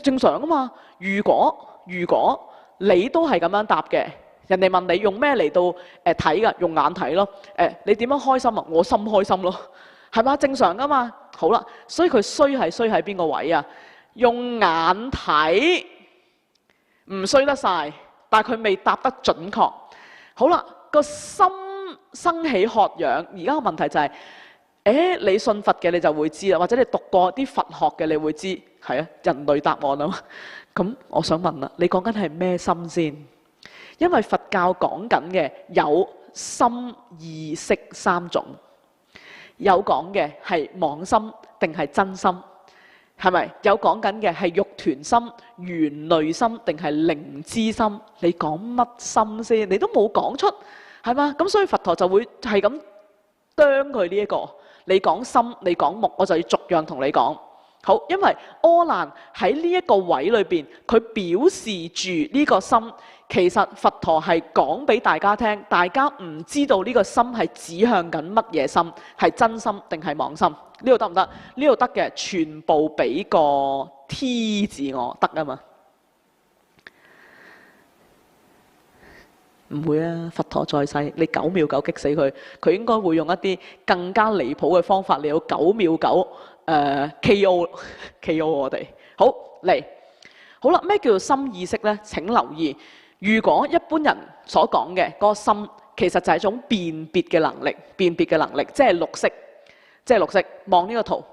S1: 正常啊嘛。如果你都係咁樣答嘅，人哋問你用咩嚟到睇㗎？用眼睇咯。你點樣開心啊？我心開心咯，係嘛？正常噶嘛。好啦，所以佢衰喺邊個位啊？用眼睇唔衰得晒，但係佢未答得準確。好啦，個心生起渴仰，而家個問題就係，你信佛嘅你就會知啦，或者你讀過啲佛學嘅你會知，係啊，人類答案啊嘛。咁我想問啦，你講緊係咩心先？因為佛教講緊嘅有心意識3種，有講嘅係妄心定係真心？係咪有講緊嘅係肉團心、緣類心定係靈知心？你講乜心先？你都冇講出，係嘛？咁所以佛陀就會係咁啄佢呢一個。你講心，你講目，我就要逐樣同你講。好，因為柯蘭喺呢一個位裏邊，佢表示住呢個心，其實佛陀係講俾大家聽，大家唔知道呢個心係指向緊乜嘢心，係真心定係妄心？呢度得唔得？呢度得嘅，全部俾個 T 字我得啊嘛。唔會啊！佛陀在世，你9秒9擊死佢，佢應該會用一啲更加離譜嘅方法嚟到9秒9KO 我哋。好嚟，好啦，咩叫做心意識呢？請留意，如果一般人所講嘅嗰個心，其實就係一種辨別嘅能力，辨別嘅能力，即係綠色，即係綠色。望呢個圖，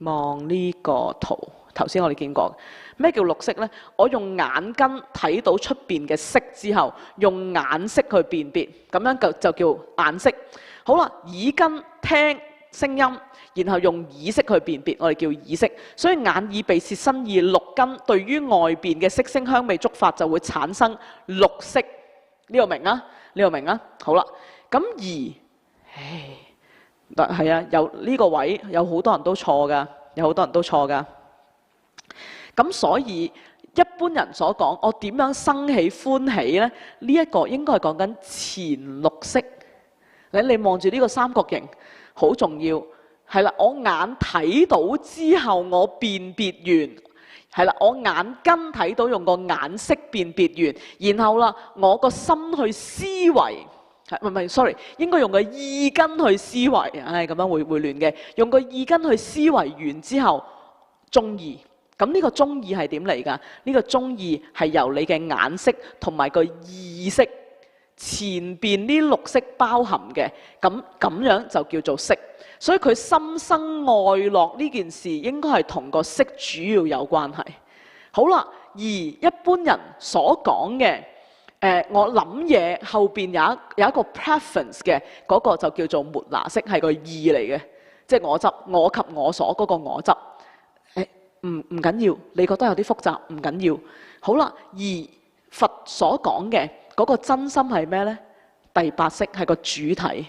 S1: 望呢個圖。頭先我哋見過咩叫綠色呢？我用眼根睇到出邊嘅色之後，用眼色去辨別，咁樣就叫眼色。好啦，耳根聽聲音，然後用耳色去辨別，我哋叫耳色。所以眼耳鼻舌身意六根對於外邊嘅色聲香味觸法就會產生綠色。呢個明啊？呢個明啊？好啦，咁係啊，有呢個位有好多人都錯㗎，有好多人都錯㗎。咁所以一般人所講，我點樣生起歡喜呢？呢一個應該係講緊前綠色。你望住呢個三角形，好重要。係啦，我眼睇到之後，我辨別完。係啦，我眼根睇到，用個眼色辨別完，然後啦，我個心去思維。唔係，sorry， 應該用個意根去思維。咁樣會亂嘅。用個意根去思維完之後，中意。咁呢個中意係點嚟㗎？呢個中意係由你嘅眼色同埋個意識前邊呢綠色包含嘅，咁樣就叫做色。所以佢心生愛樂呢件事應該係同個色主要有關係。好啦，而一般人所講嘅我諗嘢後邊有一個 preference 嘅嗰個就叫做末那識，係個意嚟嘅，即係我執我及我所嗰個我執。唔緊要，你覺得有啲複雜，唔緊要。好啦，而佛所講嘅嗰個真心係咩呢？第八識係個主體，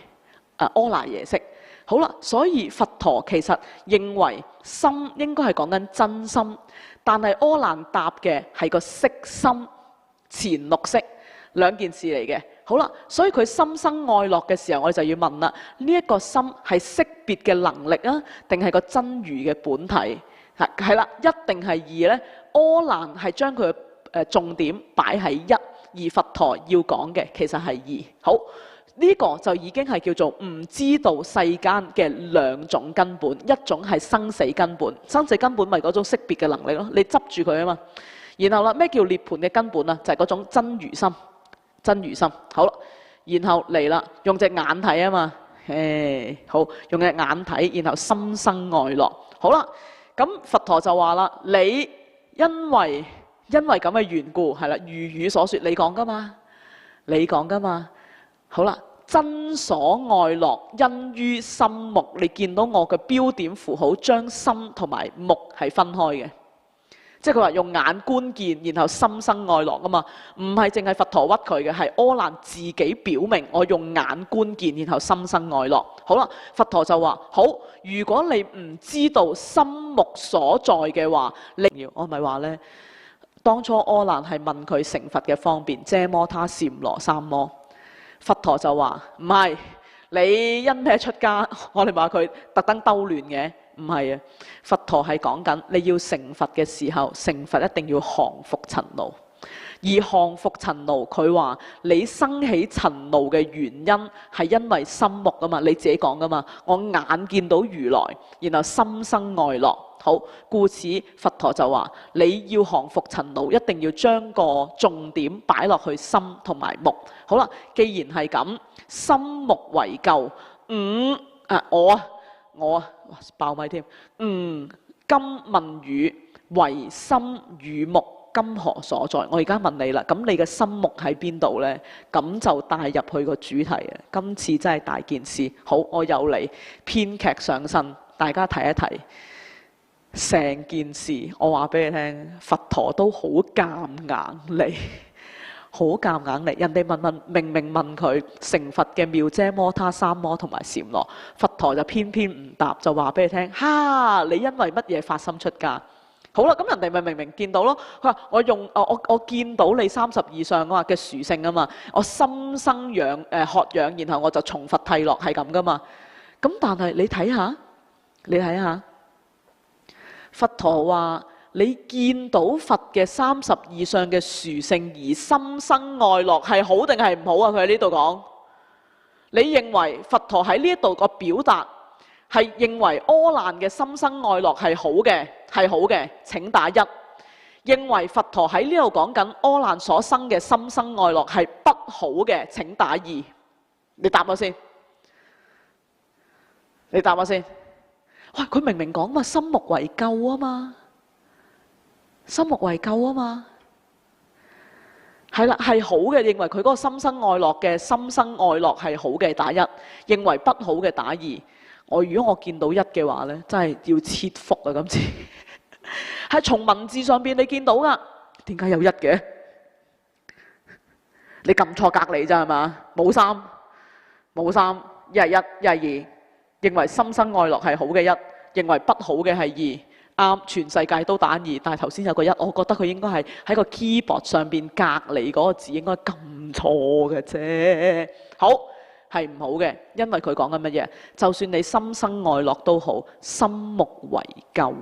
S1: 阿賴耶識。好啦，所以佛陀其實認為心應該係講緊真心，但係柯蘭答嘅係個色心前綠色，兩件事嚟嘅。好啦，所以佢心生愛樂嘅時候，我哋就要問啦：呢一個心係識別嘅能力啊，定係個真如嘅本體？係啦，一定係二呢。柯蘭係將佢嘅重點擺喺一，而佛陀要講嘅其實係二。好，呢個就已經係叫做唔知道世間嘅兩種根本，一種係生死根本，生死根本咪嗰種識別嘅能力咯，你執住佢啊嘛。然後啦，咩叫涅槃嘅根本啊？就係嗰種真如心，真如心。好啦，然後嚟啦，用隻眼睇啊嘛。好，用隻眼睇，然後心生愛樂。好啦。咁佛陀就話啦，你因為咁嘅緣故，係啦，如語所說，你講噶嘛，你講噶嘛。好啦，真所愛樂因於心目，你見到我嘅標點符號將心同埋目係分開嘅，即係佢話用眼觀見，然後心生愛樂啊嘛，唔係淨係佛陀屈佢嘅，係柯蘭自己表明我用眼觀見，然後心生愛樂。好啦，佛陀就話：好，如果你唔知道心目所在嘅話，我咪話呢，當初柯蘭係問佢成佛嘅方便，遮摩他、禪羅三摩，佛陀就話唔係，你因咩出家？我哋話佢特登兜亂嘅。唔係啊，佛陀係講緊你要成佛嘅時候，成佛一定要降伏塵惱。而降伏塵惱，佢話你生起塵惱嘅原因係因為心目啊嘛，你自己講噶嘛。我眼見到如來，然後心生愛樂。好，故此佛陀就話你要降伏塵惱，一定要將個重點擺落去心同埋目。好啦，既然係咁，心目為垢，我爆咪添。今問語為心與目，今何所在？我而家問你啦，咁你嘅心目喺邊度呢？咁就帶入去個主題啊！今次真係大件事。好，我又嚟編劇上身，大家睇一睇成件事。我話俾你聽，佛陀都好夾硬嚟，好夾硬嚟。人哋明明問佢成佛嘅妙遮摩他、三摩同埋禪羅，佛陀就偏偏唔答，就話俾你聽：哈！你因為乜嘢發心出家？好啦，咁人哋咪明明見到咯。佢話：我見到你32相嘅殊勝啊嘛，我心生渴仰，然後我就從佛諦落，係咁噶嘛。咁但係你睇下，佛陀話你見到佛嘅32相嘅殊勝而心生愛樂，係好定係唔好啊？佢喺呢度講，你認為佛陀喺呢一度個表達係認為阿難嘅心生愛樂係好嘅，請打1；認為佛陀喺呢度講緊阿難所生嘅心生愛樂係不好嘅，請打2。你答我先。喂，佢明明講嘛，心目為垢啊嘛，係啦，係好嘅，認為佢嗰個心生愛樂嘅心生愛樂係好嘅，打1；認為不好嘅打2。如果我見到1嘅話呢，真係要切腹啊！今次係從文字上邊你見到噶，點解有1嘅？你撳錯隔離咋係嘛？冇3，一係1，一係2。認為心生愛樂係好嘅1，認為不好嘅係2。啱，全世界都打2，但係頭先有個1，我覺得佢應該係喺個 keyboard 上邊隔離嗰個字應該撳錯嘅啫。好，係唔好嘅，因為佢講緊乜嘢？就算你心生愛樂都好，心目為垢，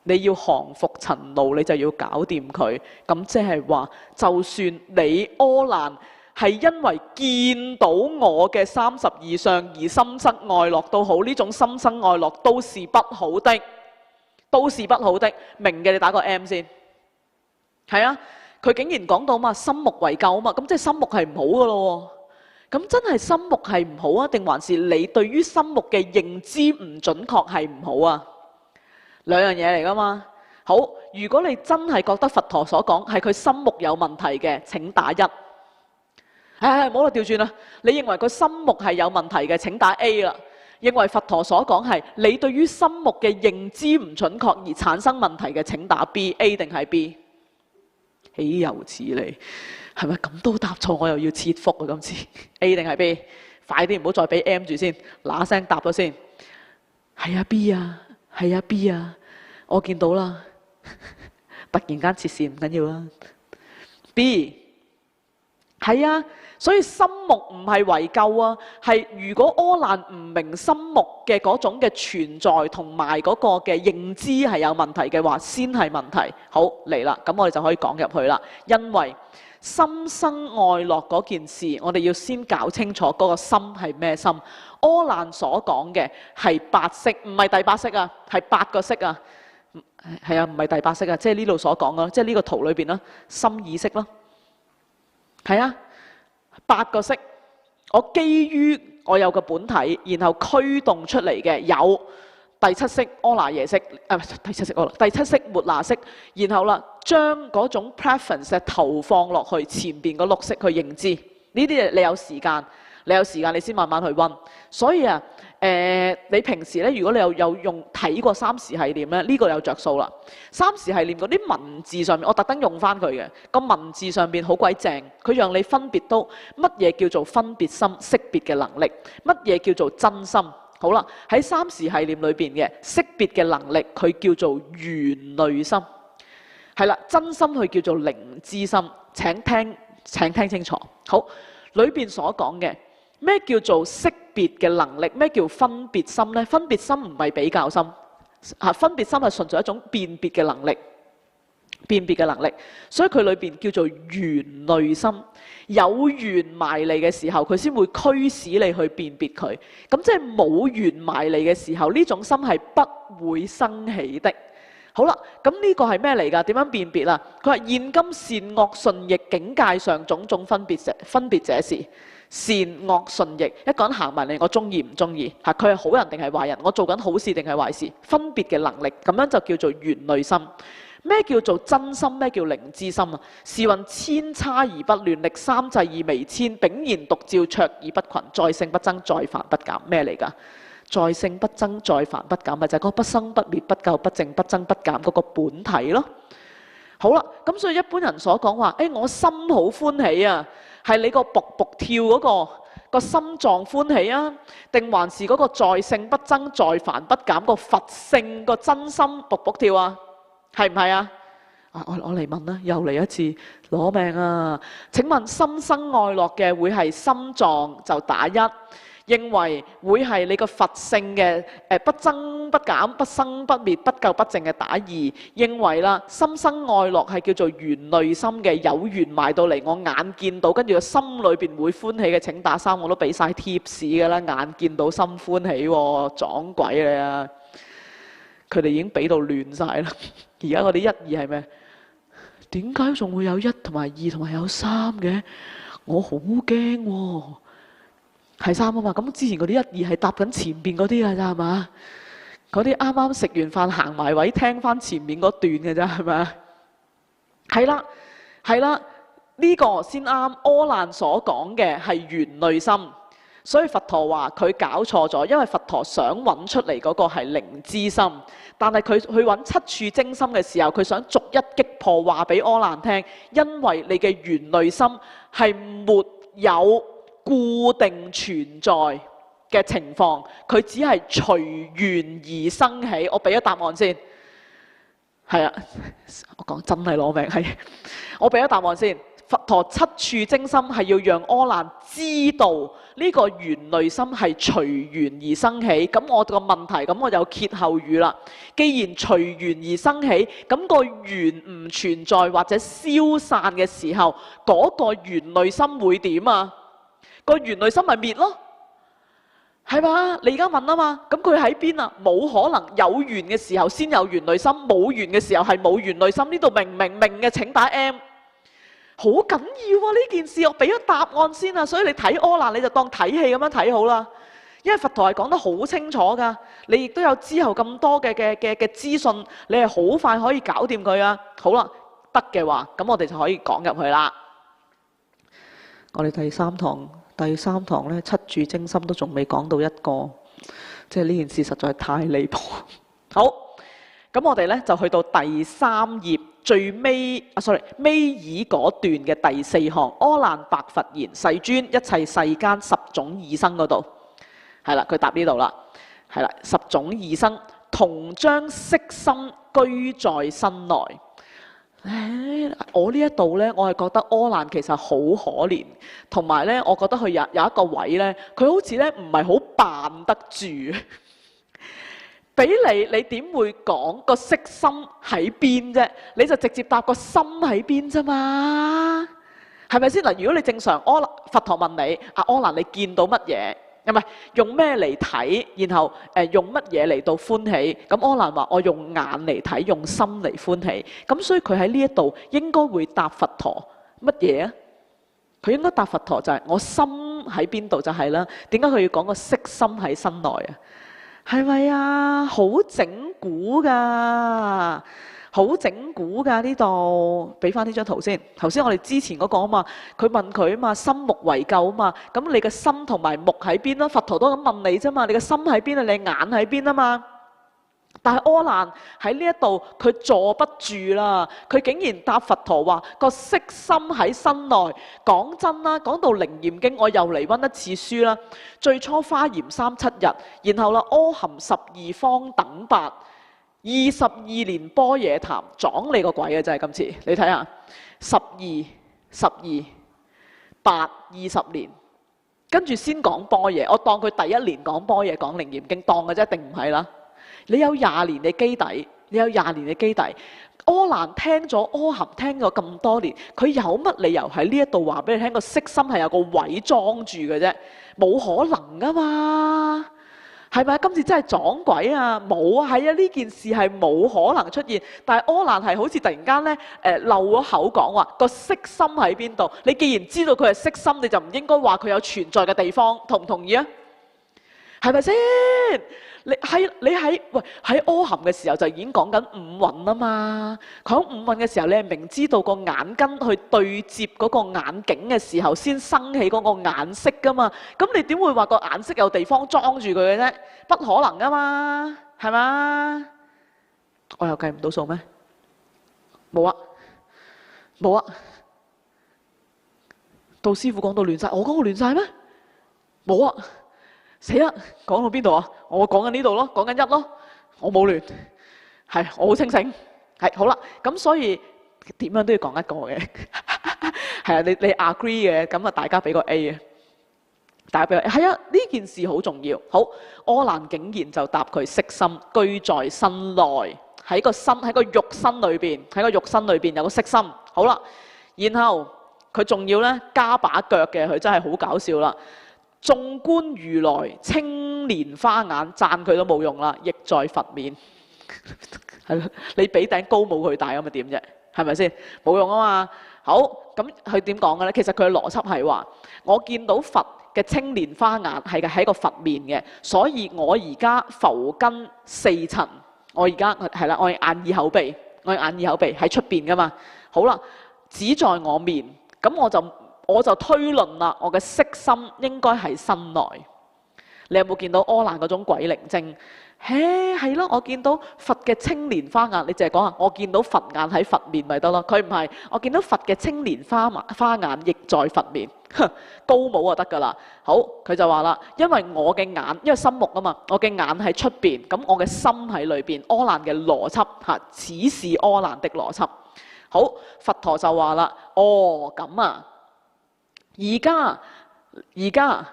S1: 你要降伏塵惱，你就要搞掂佢。咁即係話，就算你阿難係因為見到我嘅32相而心生愛樂都好，呢種心生愛樂都是不好的，明嘅你打個 M 先。係啊，佢竟然講到嘛，心目為垢啊嘛，咁即係心目係唔好噶咯。咁真係心目係唔好啊，定還是你對於心目嘅認知唔準確係唔好啊？兩樣嘢嚟噶嘛。好，如果你真係覺得佛陀所講係佢心目有問題嘅，請打1。唔好啦，調轉啦。你認為佢心目係有問題嘅，請打 A 啦。認為佛陀所講係你對於心目嘅認知唔準確而產生問題嘅，請打 B。A 定係 B？ 豈有此理！係咪咁都答錯？我又要切腹啊！今次 A 定係 B？ 快啲，唔好再俾 M 住先，嗱聲答咗先。係啊 B 啊，係啊 B 啊，我見到啦。突然間切線唔緊要啦。B 係啊。所以心目唔係為垢啊，係如果阿難唔明心目嘅嗰種嘅存在同埋嗰個嘅認知係有問題嘅話，先係問題。好，嚟啦，咁我哋就可以講入去啦。因為心生愛樂嗰件事，我哋要先搞清楚嗰個心係咩心。阿難所講嘅係8識，唔係第8識啊，係8個識啊。係啊，唔係第8識啊，即係呢度所講嘅，即係呢個圖裏邊啦，心意識咯。係啊。8個識，我基於我有個本體，然後驅動出嚟嘅有第7識阿那耶識，第七識末那識，然後啦將嗰種 preference 投放落去前邊嗰6識去認知。呢啲嘢你有時間你先慢慢去溫。所以啊，你平時咧，如果你有用睇過三時繫念咧，呢個有着數啦。三時繫念嗰啲文字上面，我特登用翻佢嘅個文字上邊好鬼正，佢讓你分別到乜嘢叫做分別心識別嘅能力，乜嘢叫做真心。好啦，喺三時繫念裏邊嘅識別嘅能力，佢叫做緣類心。係啦，真心佢叫做靈知心。請聽清楚。好，裏邊所講嘅咩叫做識別嘅能力？咩叫分別心呢？分別心唔係比較心，分別心係純粹一種辨別嘅能力。所以佢裏邊叫做緣類心。有緣埋嚟嘅時候，佢先會驅使你去辨別佢。咁即係冇緣埋嚟嘅時候，呢種心係不會生起的。好啦，咁呢個係咩嚟㗎？點樣辨別啊？佢話現今善惡順逆境界上種種分別者是善惡順逆。一個人行埋嚟，我中意唔中意？佢係好人定係壞人？我做緊好事定係壞事？分別嘅能力，咁樣就叫做緣類心。咩叫做真心？咩叫靈知心啊？是云千差而不亂，歷三際而微遷，炳然獨照，卓爾不群，在聖不增，在凡不減。咩嚟㗎？在聖不增，在凡不減，咪就係嗰個不生不滅、不垢不淨、不增不減嗰個本體咯。好啦，咁所以一般人所講話，我心好歡喜啊，係你個卜卜跳嗰個心臟歡喜啊，定還是嗰個在性不增，在凡不減個佛性個真心卜卜跳啊？係唔係啊？我嚟問啦，又嚟一次攞命啊！請問心生愛樂嘅會係心臟就打1，認為會係你個佛性嘅不增不減不生不滅不垢不淨嘅打2，認為啦心生愛樂係叫做緣類心嘅，有緣埋到嚟我眼見到，跟住個心裏邊會歡喜嘅請打3，我都俾晒貼士㗎啦，眼見到心歡喜喎，撞鬼你啊！佢哋已經俾到亂晒啦，而家嗰啲1、2係咩？點解仲會有1同埋2同埋有3嘅？我好驚喎，係3啊嘛。咁之前嗰啲1、2係搭緊前邊嗰啲㗎咋係嘛？嗰啲啱啱食完飯行埋位聽翻前面嗰段嘅咋係咪？係啦，係啦，呢個先啱。柯蘭所講嘅係緣類心，所以佛陀話佢搞錯咗，因為佛陀想揾出嚟嗰個係靈知心。但係佢去揾七處精心嘅時候，佢想逐一擊破，話俾柯蘭聽，因為你嘅緣類心係沒有固定存在嘅情況，佢只係隨緣而生起。我俾咗答案先，係啊，我講真係攞命，係我俾咗答案先。佛陀七處精心係要讓柯蘭知道呢個緣類心係隨緣而生起。咁我個問題，咁我有歇後語啦。既然隨緣而生起，咁個緣唔存在或者消散嘅時候，嗰個緣類心會點啊？個緣類心咪滅咯，係嘛？你而家問啊嘛，咁佢喺邊啊？冇可能有緣嘅時候先有緣類心，冇緣嘅時候係冇緣類心。呢度明唔明嘅請打 M。好緊要啊！呢件事我俾咗答案先啊，所以你睇柯蘭你就當睇戲咁樣睇好啦。因為佛陀係講得好清楚噶，你亦都有之後咁多嘅資訊，你係好快可以搞掂佢啊。好啦，得嘅話，咁我哋就可以講入去啦。我哋第三堂呢，七住精深都仲未講到一個，即係呢件事實在太離譜。好，咁我哋呢就去到第3頁。最尾尾二嗰段嘅第4項，柯蘭白佛言：世尊，一切世間10種異生嗰度，係啦，佢答呢度啦，係啦，10種異生同將色心居在身內。我呢一度呢，我係覺得柯蘭其實好可憐，同埋呢，我覺得佢有一個位呢，佢好似呢唔係好辦得住。俾你點會講個色心喺邊啫？你就直接答個心喺邊啫嘛，係咪先嗱？如果你正常，佛陀問你，柯蘭你見到乜嘢？唔係用咩嚟睇？然後用乜嘢嚟到歡喜？咁柯蘭話我用眼嚟睇，用心嚟歡喜。咁所以佢喺呢一度應該會答佛陀乜嘢啊？佢應該答佛陀就係我心喺邊度就係啦。點解佢要講個色心喺身內啊？係咪啊？好整蠱㗎，好整蠱㗎呢度。俾翻呢張圖先。頭先我哋之前嗰個啊嘛，佢問佢啊嘛，心目為垢啊嘛。咁你嘅心同埋目喺邊啦？佛陀都咁問你啫嘛。你嘅心喺邊啊？你眼喺邊啊嘛？但係柯蘭喺呢一度佢坐不住啦，佢竟然答佛陀話個色心喺身內。講真啦，講到《楞嚴經》，我又嚟溫一次書啦。最初華嚴3-7日，然後啦阿含12方等8， 22年般若談，撞你個鬼啊！真係今次，你睇下12、8、20年，跟住先講般若。我當佢第1年講般若講《楞嚴經》，當嘅啫，一定唔係啦。你有20年嘅基底，柯蘭聽咗阿含聽咗咁多年，佢有乜理由喺呢一度話俾你聽個色心係有個位裝住嘅啫？冇可能噶嘛，係咪？今次真係撞鬼啊！冇啊，係啊，呢件事係冇可能出現。但係柯蘭係好似突然間咧漏咗口講話個色心喺邊度？你既然知道佢係色心，你就唔應該話佢有存在嘅地方，同唔同意啊？係咪先？你喺阿含嘅時候就已經講緊五蘊啊嘛。講五蘊嘅時候，你係明知道個眼根去對接嗰個眼境嘅時候，先生起嗰個眼色噶嘛。咁你點會話個眼色有地方裝住佢嘅啫？不可能噶嘛，係嘛？我又計唔到數咩？冇啊，冇啊！到師傅講到亂晒，我講到亂晒咩？冇啊！死啦！講到邊度啊？我講緊呢度咯，講緊一咯，我冇亂，係我好清醒，係好啦。咁所以點樣都要講一個嘅，係啊，你 agree 嘅，咁啊大家俾個 A 啊，大家俾個 A，係啊，呢件事好重要。好，柯蘭竟然就答佢悉心居在身內，喺個肉身裏邊，喺個肉身裏邊有個悉心。好啦，然後佢仲要咧加把腳嘅，佢真係好搞笑啦。縱觀如來青蓮花眼，讚佢都冇用啦，亦在佛面。係咯，你俾頂高帽佢戴咁咪點啫？係咪先？冇用啊嘛。好，咁佢點講嘅咧？其實佢嘅邏輯係話，我見到佛嘅青蓮花眼係喺個佛面嘅，所以我而家浮根四塵，我而家係啦，我係眼耳口鼻，我係眼耳口鼻喺出邊噶嘛。好啦，只在我面，咁我就推論啦，我嘅色心應該係身內。你有冇見到柯蘭嗰種鬼靈精？係咯，我見到佛嘅青蓮花眼，你淨係講下，我見到佛眼喺佛面咪得咯？佢唔係，我見到佛嘅青蓮花眼亦在佛面，高帽就得㗎啦。好，佢就話啦，因為我嘅眼，因為心目啊嘛，我嘅眼喺出邊，咁我嘅心喺裏邊。柯蘭嘅邏輯嚇，此是柯蘭的邏輯。好，佛陀就話啦，哦咁啊，而家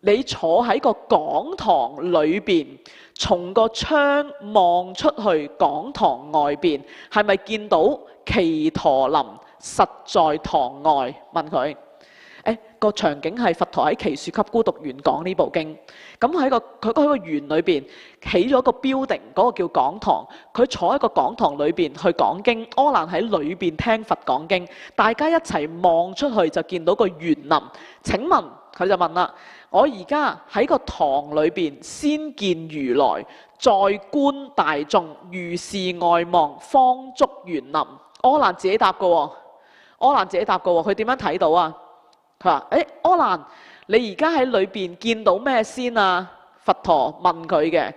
S1: 你坐喺個講堂裏邊，從個窗望出去講堂外邊，係咪見到祇陀林實在堂外？問佢，個場景係佛陀喺祇樹給孤獨園講呢部經。咁佢喺個園裏邊起咗個 building，嗰個叫講堂。佢坐喺個講堂裏邊去講經，柯蘭喺裏邊聽佛講經，大家一齊望出去就見到個園林。請問佢就問啦，我而家喺個堂裏邊先見如來，再觀大眾，如是外望，方觸園林。柯蘭自己答嘅喎，佢點樣睇到啊？佢話：柯蘭，你而家喺裏邊見到咩先啊？佛陀問佢嘅。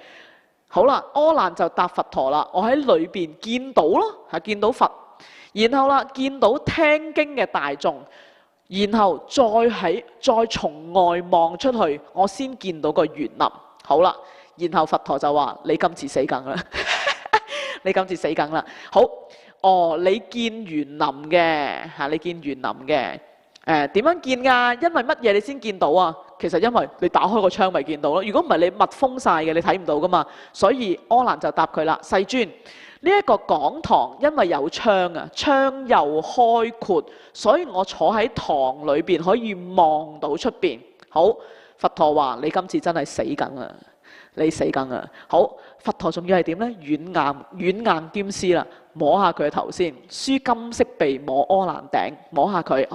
S1: 好啦，柯蘭就答佛陀啦。我喺裏邊見到咯，係見到佛。然後啦，見到聽經嘅大眾，然後再從外望出去，我先見到個園林。好啦，然後佛陀就話：你今次死梗啦！你今次死梗啦！好，你見園林嘅嚇，你見園林嘅。點樣見㗎？因為乜嘢你先見到啊？其實因為你打開個窗咪見到咯。如果唔係你密封晒嘅，你睇唔到噶嘛。所以柯蘭就答佢啦：世尊，呢一個講堂因為有窗啊，窗又開闊，所以我坐喺堂裏邊可以望到出邊。好，佛陀話：你今次真係死梗啊！你死梗啊！好，佛陀仲要係點呢？軟硬兼施啦，摸下佢嘅頭先，舒金色鼻摸柯蘭頂，摸下佢，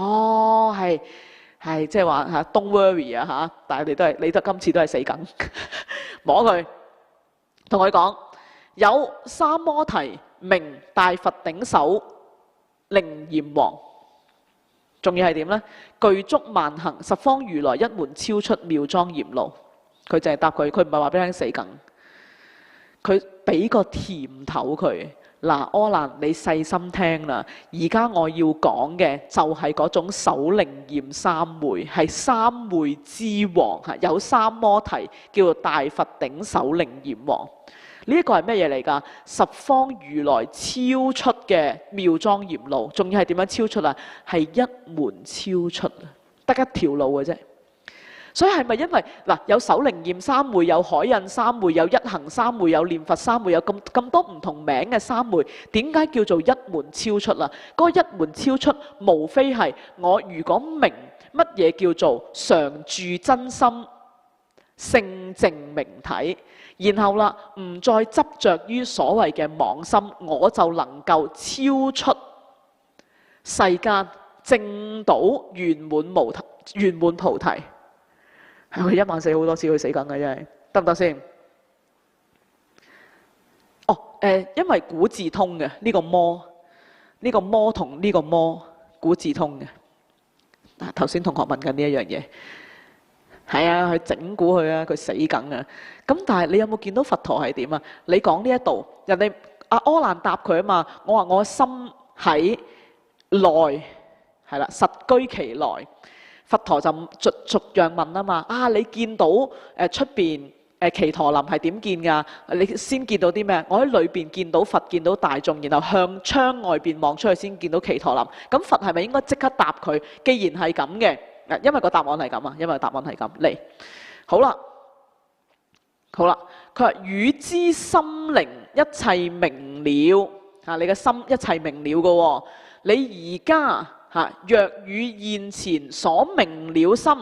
S1: 係即係話嚇 ，don't worry 啊嚇，但係你都今次都係死梗，摸佢，同佢講有三摩提名大佛頂首楞嚴王，仲要係點呢？具足萬行，十方如來一門超出妙莊嚴路。佢淨係答佢，佢唔係話俾你聽死梗，佢俾個甜頭佢。嗱，柯蘭你細心聽啦，而家我要講嘅就係嗰種首楞嚴三昧，係三昧之王，有三摩提叫做大佛頂首楞嚴王。呢一個係咩嘢嚟㗎？十方如來超出嘅妙莊嚴路，仲要係點樣超出啊？係一門超出，得一條路嘅啫。所以係咪因為嗱有首楞嚴三昧、有海印三昧、有一行三昧、有念佛三昧、有咁多唔同名嘅三昧，點解叫做一門超出啊？嗰個一門超出，無非係我如果明乜嘢叫做常住真心、性淨明體，然後啦唔再執着於所謂嘅妄心，我就能夠超出世間，證到圓滿菩提。佢14000好多次去死梗嘅，真係得唔得先？因為古字通嘅呢個魔同呢個魔古字通嘅。頭先同學問緊呢一樣嘢，係啊，佢整蠱佢啊，佢死梗啊。咁但係你有冇見到佛陀係點啊？你講呢一度，人哋柯蘭答佢啊嘛，我話我心喺內，係啦，實居其內。佛陀就逐樣問啊嘛，你見到出邊祇陀林係點見㗎？你先見到啲咩？我喺裏邊見到佛，見到大眾，然後向窗外邊望出去先見到祇陀林。咁佛係咪應該即刻答佢？既然係咁嘅，因為個答案係咁啊，因為答案係咁嚟。好啦，佢話與之心靈一切明了你嘅心一切明了嘅喎。你而家若與現前所明了心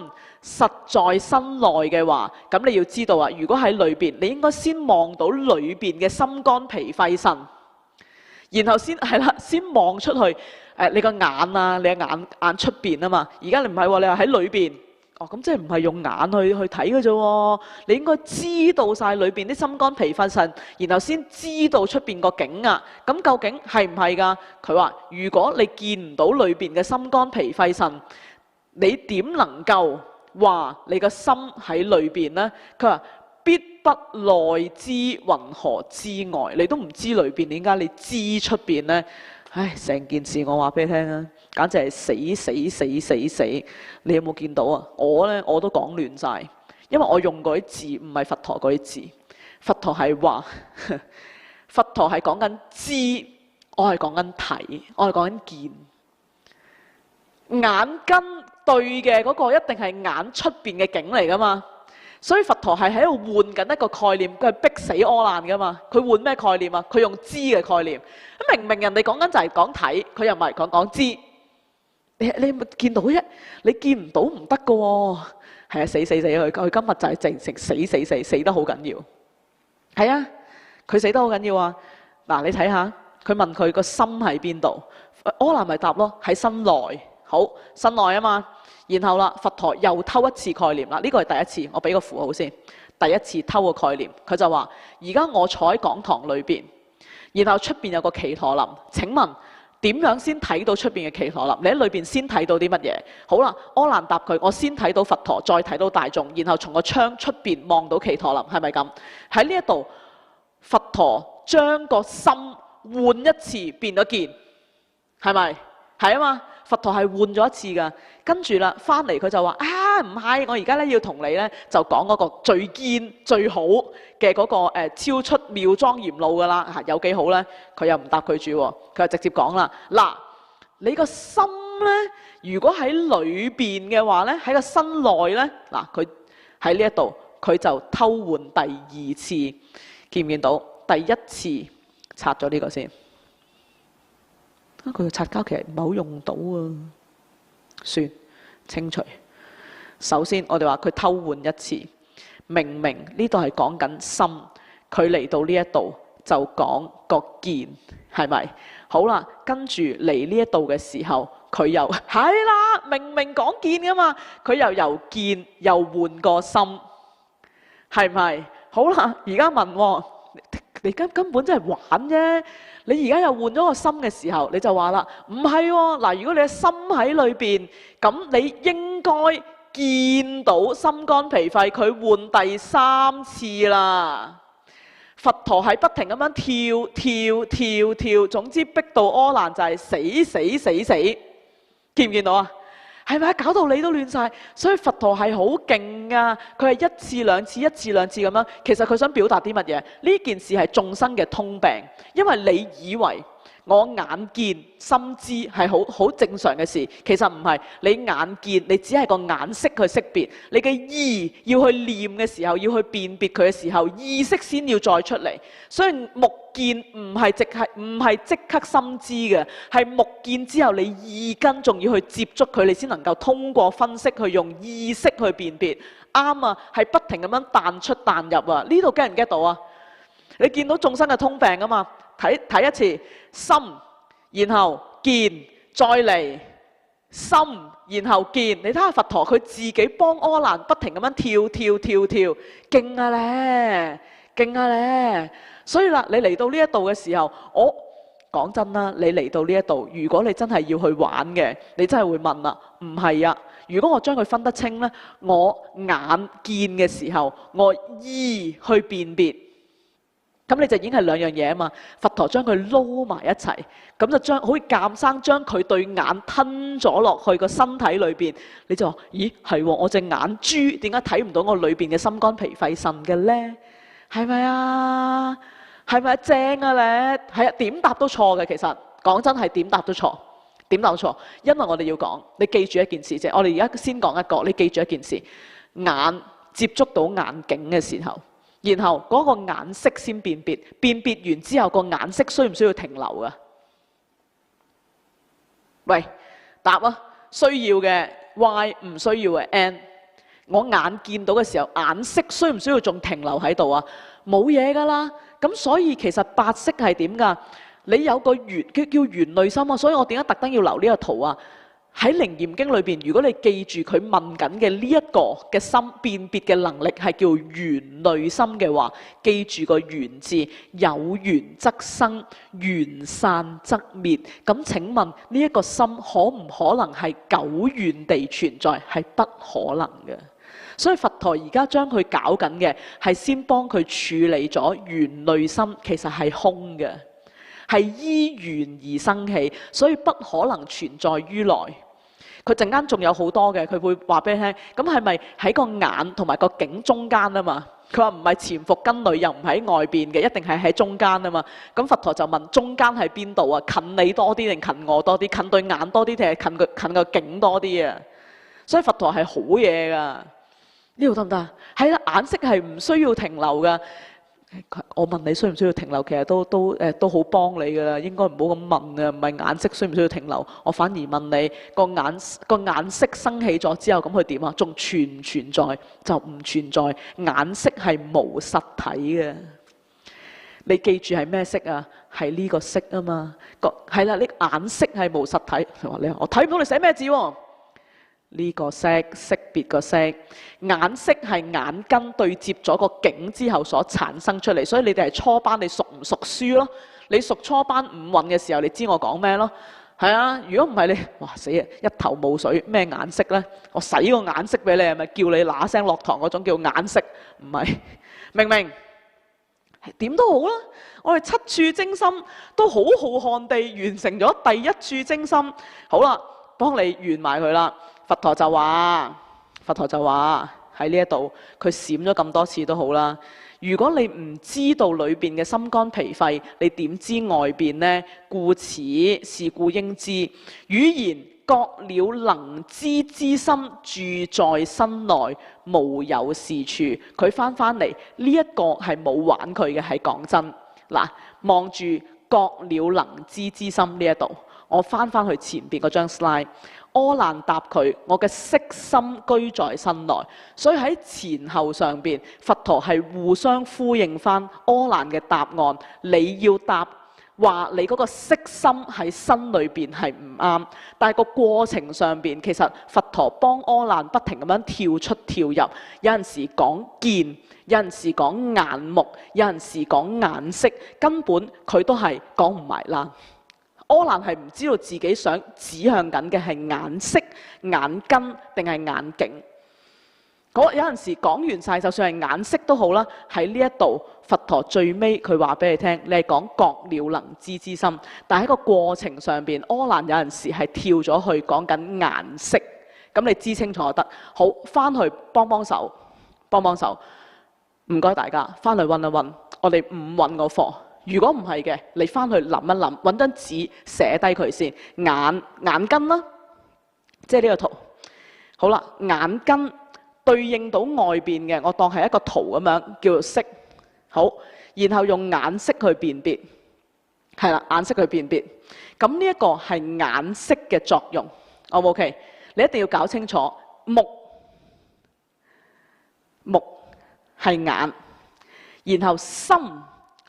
S1: 實在身內嘅話，咁你要知道如果喺裏邊，你應該先望到裏邊嘅心肝脾肺腎，然後先望出去你個眼啊，你嘅眼出邊啊嘛。而家你唔係喎，你話喺裏邊。咁即係唔係用眼去睇嘅啫喎？你應該知道晒裏邊啲心肝脾肺腎，然後先知道出邊個景啊。咁究竟係唔係㗎？佢話：如果你見唔到裏邊嘅心肝脾肺腎，你點能夠話你個心喺裏邊呢？佢話：必不內知雲何知外？你都唔知裏邊，點解你知出邊呢？唉，成件事我話俾你聽啊，簡直係死！你有冇見到啊？我呢，我都講亂晒，因為我用嗰啲字唔係佛陀嗰啲字。佛陀係話，佛陀係講緊知，我係講緊睇，我係講緊見。眼跟對嘅嗰個一定係眼出邊嘅景嚟噶嘛。所以佛陀係喺度換緊一個概念，佢係逼死阿難噶嘛。佢換咩概念啊？佢用知嘅概念。明明人哋講緊就係講睇，佢又唔係講知。你咪見到啫？你見唔到唔得噶喎。係啊，死！佢今日就係淨成死得好緊要。係啊，佢死得好緊要啊！嗱，你睇下，佢問佢個心喺邊度？阿難咪答咯，喺身內。好，身內啊嘛。然後啦，佛陀又偷一次概念啦，呢個係第一次，我俾個符號先。第一次偷個概念，佢就話：而家我坐喺講堂裏邊，然後出邊有個祇陀林。請問點樣先睇到出邊嘅祇陀林？你喺裏邊先睇到啲乜嘢？好啦，阿難答佢：我先睇到佛陀，再睇到大眾，然後從個窗出邊望到祇陀林，係咪咁？喺呢一度，佛陀將個心換一次變咗見，係咪？係啊嘛。佛陀係換咗一次㗎，跟住啦，翻嚟佢就話：唔係，我而家咧要同你咧就講嗰個最堅最好嘅嗰個超出妙莊嚴路㗎啦。有幾好咧？佢又唔答佢住，佢就直接講啦：嗱，你個心咧，如果喺裏邊嘅話咧，喺個身內咧，嗱，佢喺呢一度，佢就偷換第二次，見唔見到？第一次拆咗呢個先。佢個擦膠其實唔係好用到啊，算清除。首先我哋話佢偷換一次，明明呢度係講緊心，佢嚟到呢一度就講個見，係咪？好啦，跟住嚟呢一度嘅時候，佢又係啦，明明講見噶嘛，佢又由見又換個心，係咪？好啦，而家問喎。你根本真係玩啫！你而家又換咗個心嘅時候，你就話啦，唔係喎。嗱，如果你嘅心喺裏邊，咁你應該見到心肝脾肺，佢換第三次啦。佛陀係不停咁樣跳，總之逼到阿難就係死，見唔見到啊？係咪搞到你都亂晒？所以佛陀係好勁啊！佢係一次兩次咁樣。其實佢想表達啲乜嘢？呢件事係眾生嘅通病，因為你以為我眼見心知係好正常嘅事，其實唔係。你眼見，你只係個眼識去識別，你嘅意要去念嘅時候，要去辨別佢嘅時候，意識先要再出嚟。所以目見唔係即刻心知嘅，係目見之後你意根仲要去接觸佢，你先能夠通過分析去用意識去辨別。啱啊，係不停咁樣彈出彈入啊！呢度 get 唔 get 到啊？你見到眾生嘅通病啊嘛？睇一次心，然後見，再嚟心，然後見。你睇下佛陀佢自己幫阿難不停咁樣跳，勁啊咧！所以啦，你嚟到呢一度嘅時候，我講真啦，你嚟到呢一度，如果你真係要去玩嘅，你真係會問啦，唔係啊？如果我將佢分得清呢，我眼見嘅時候，我意去辨別。咁你就已經係兩樣嘢啊嘛。佛陀將佢撈埋一齊，咁就好似鑑生將佢對眼吞咗落去個身體裏邊，你就話：咦，係喎，我隻眼珠點解睇唔到我裏邊嘅心肝脾肺腎嘅咧？係咪啊？係咪正啊咧？係啊，點答都錯嘅。其實講真係點答都錯，點答都錯。因為我哋要講，你記住一件事啫。我哋而家先講一個，你記住一件事：眼接觸到眼境嘅時候，然後嗰個眼色先辨別，辨別完之後個眼色需唔需要停留啊？喂，答啊！需要嘅 Y， 唔需要嘅 N。我眼見到嘅時候，眼色需唔需要仲停留喺度啊？冇嘢噶啦。咁所以其實八識係點㗎？你有個緣，叫緣類心啊。所以我點解特登要留呢個圖啊？喺《楞嚴經》裏邊，如果你記住佢問緊嘅呢一個嘅心辨別嘅能力係叫緣類心嘅話，記住個緣字，有緣則生，緣散則滅。咁請問呢一個心可唔可能係久遠地存在？係不可能嘅。所以佛陀而家將佢搞緊嘅係先幫佢處理咗緣類心，其實係空嘅，係依緣而生起，所以不可能存在於來。佢陣間仲有好多嘅，佢會話俾你聽。咁係咪喺個眼同埋個境中間啊嘛？佢話唔係潛伏根裏，又唔喺外邊嘅，一定係喺中間啊嘛。咁佛陀就問：中間喺邊度啊？近你多啲定近我多啲？近對眼多啲定係近個境多啲啊？所以佛陀係好嘢噶。呢度得唔得啊？係啦，眼色係唔需要停留噶。我問你需唔需要停留，其實都好幫你噶啦。應該唔好咁問啊，唔係眼色需唔需要停留。我反而問你個眼色生起咗之後，咁佢點啊？仲存唔存在？就唔存在。眼色係無實體嘅。你記住係咩色啊？係呢個色啊嘛。係啦，呢眼色係無實體。你話我睇唔到你寫咩字喎？呢個色，識別個色，眼色係眼根對接咗個境之後所產生出嚟，所以你哋係初班，你熟唔熟書咯？你熟初班五蘊嘅時候，你知我講咩咯？係啊，如果唔係你，哇死啊，一頭霧水，咩眼色呢？我洗個眼色俾你，係咪叫你嗱聲落堂嗰種叫眼色？唔係，明唔明？點都好啦，我哋七處精深都好浩瀚地完成咗第一處精深，好啦，幫你完埋佢啦。佛陀就話喺呢一度，佢閃咗咁多次都好啦。如果你唔知道裏邊嘅心肝脾肺，你點知外邊呢？故此是故應知，語言覺了能知之心住在身內，無有是處。佢翻嚟呢一個係冇玩佢嘅，係講真嗱。望住覺了能知之心呢一度，我翻去前邊嗰張 slide。阿難答佢：我嘅色心居在身內，所以喺前後上邊，佛陀係互相呼應翻阿難嘅答案。你要答話你嗰個色心喺身裏邊係唔啱，但係個過程上邊，其實佛陀幫阿難不停咁樣跳出跳入，有陣時講見，有陣時講眼目，有陣時講眼色，根本佢都係講唔埋啦。阿難係唔知道自己想指向緊嘅係眼色、眼根定係眼境。有陣時講完晒，就算係眼色都好啦。喺呢一度，佛陀最尾佢話俾你聽，你係講覺了能知之心。但喺個過程上邊，阿難有陣時係跳咗去講緊顏色。咁你知清楚就得。好，翻去幫手，唔該大家，翻去溫一溫我哋五蘊個課。如果唔係嘅，你翻去諗一諗，揾張紙寫低佢先。眼根啦，即係呢個圖。好啦，眼根對應到外邊嘅，我當係一個圖咁樣，叫做色。好，然後用眼色去辨別，係啦，眼色去辨別。咁呢一個係眼色嘅作用。O 唔 OK？你一定要搞清楚，目係眼，然後心。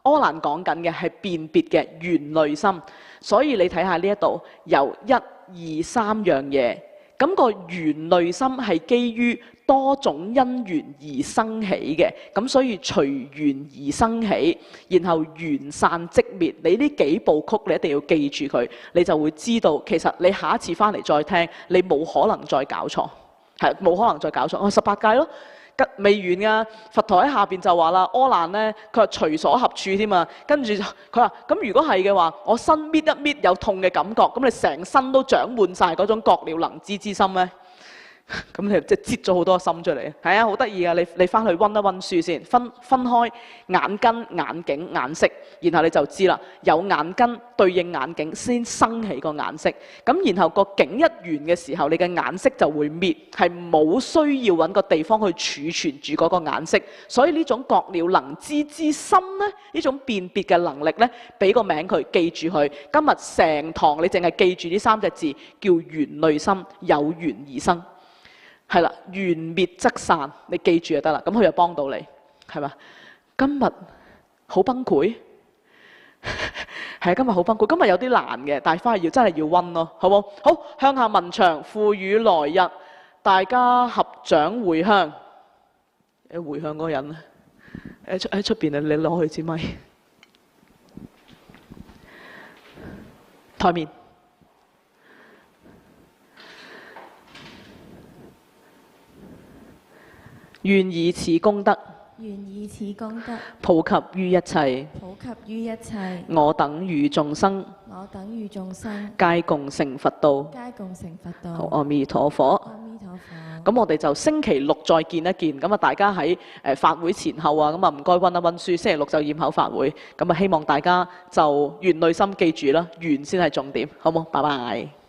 S1: 阿難講緊嘅係辨別嘅緣類心，所以你睇下呢一度由1、2、3樣嘢，咁個緣類心係基於多種因緣而生起嘅，咁所以隨緣而生起，然後緣散即滅。你呢幾部曲你一定要記住佢，你就會知道其實你下一次翻嚟再聽，你冇可能再搞錯，係冇可能再搞錯。18戒咯。未完㗎，佛陀喺下邊就話啦，柯難咧，佢話隨所合處添啊，跟住佢話咁如果係嘅話，我身搣一搣有痛嘅感覺，咁你成身都長滿晒嗰種覺了能知之心咧？咁你即係擠咗好多心出嚟，係啊，好得意啊！你翻去溫一溫書先，分開眼根、眼境、眼識，然後你就知啦。有眼根對應眼境，先生起個眼識。咁然後個境一完嘅時候，你嘅眼識就會滅，係冇需要揾個地方去儲存住嗰個眼識。所以呢種覺了能知之心咧，呢種辨別嘅能力咧，俾個名佢，記住佢。今日成堂你淨係記住呢3隻字，叫緣慮心，有緣而生。係啦，緣滅則散，你記住就得啦。咁佢就幫到你，係嘛？今日好崩潰，係啊，今日好崩潰。今日有啲難嘅，但係翻去真係要溫咯，好冇？好，向下文長，賦予來日，大家合掌回向。回向嗰個人喺出邊啊！你攞佢支咪，台面。願以此功德，普及於一切，我等與眾生，皆共成佛道。好，阿彌陀佛。咁我哋就星期六再見一見。咁啊，大家喺法會前後啊，咁啊唔該溫一溫書。星期六就驗口法會。咁啊，希望大家就緣慮心記住啦，緣先係重點，好冇？拜拜。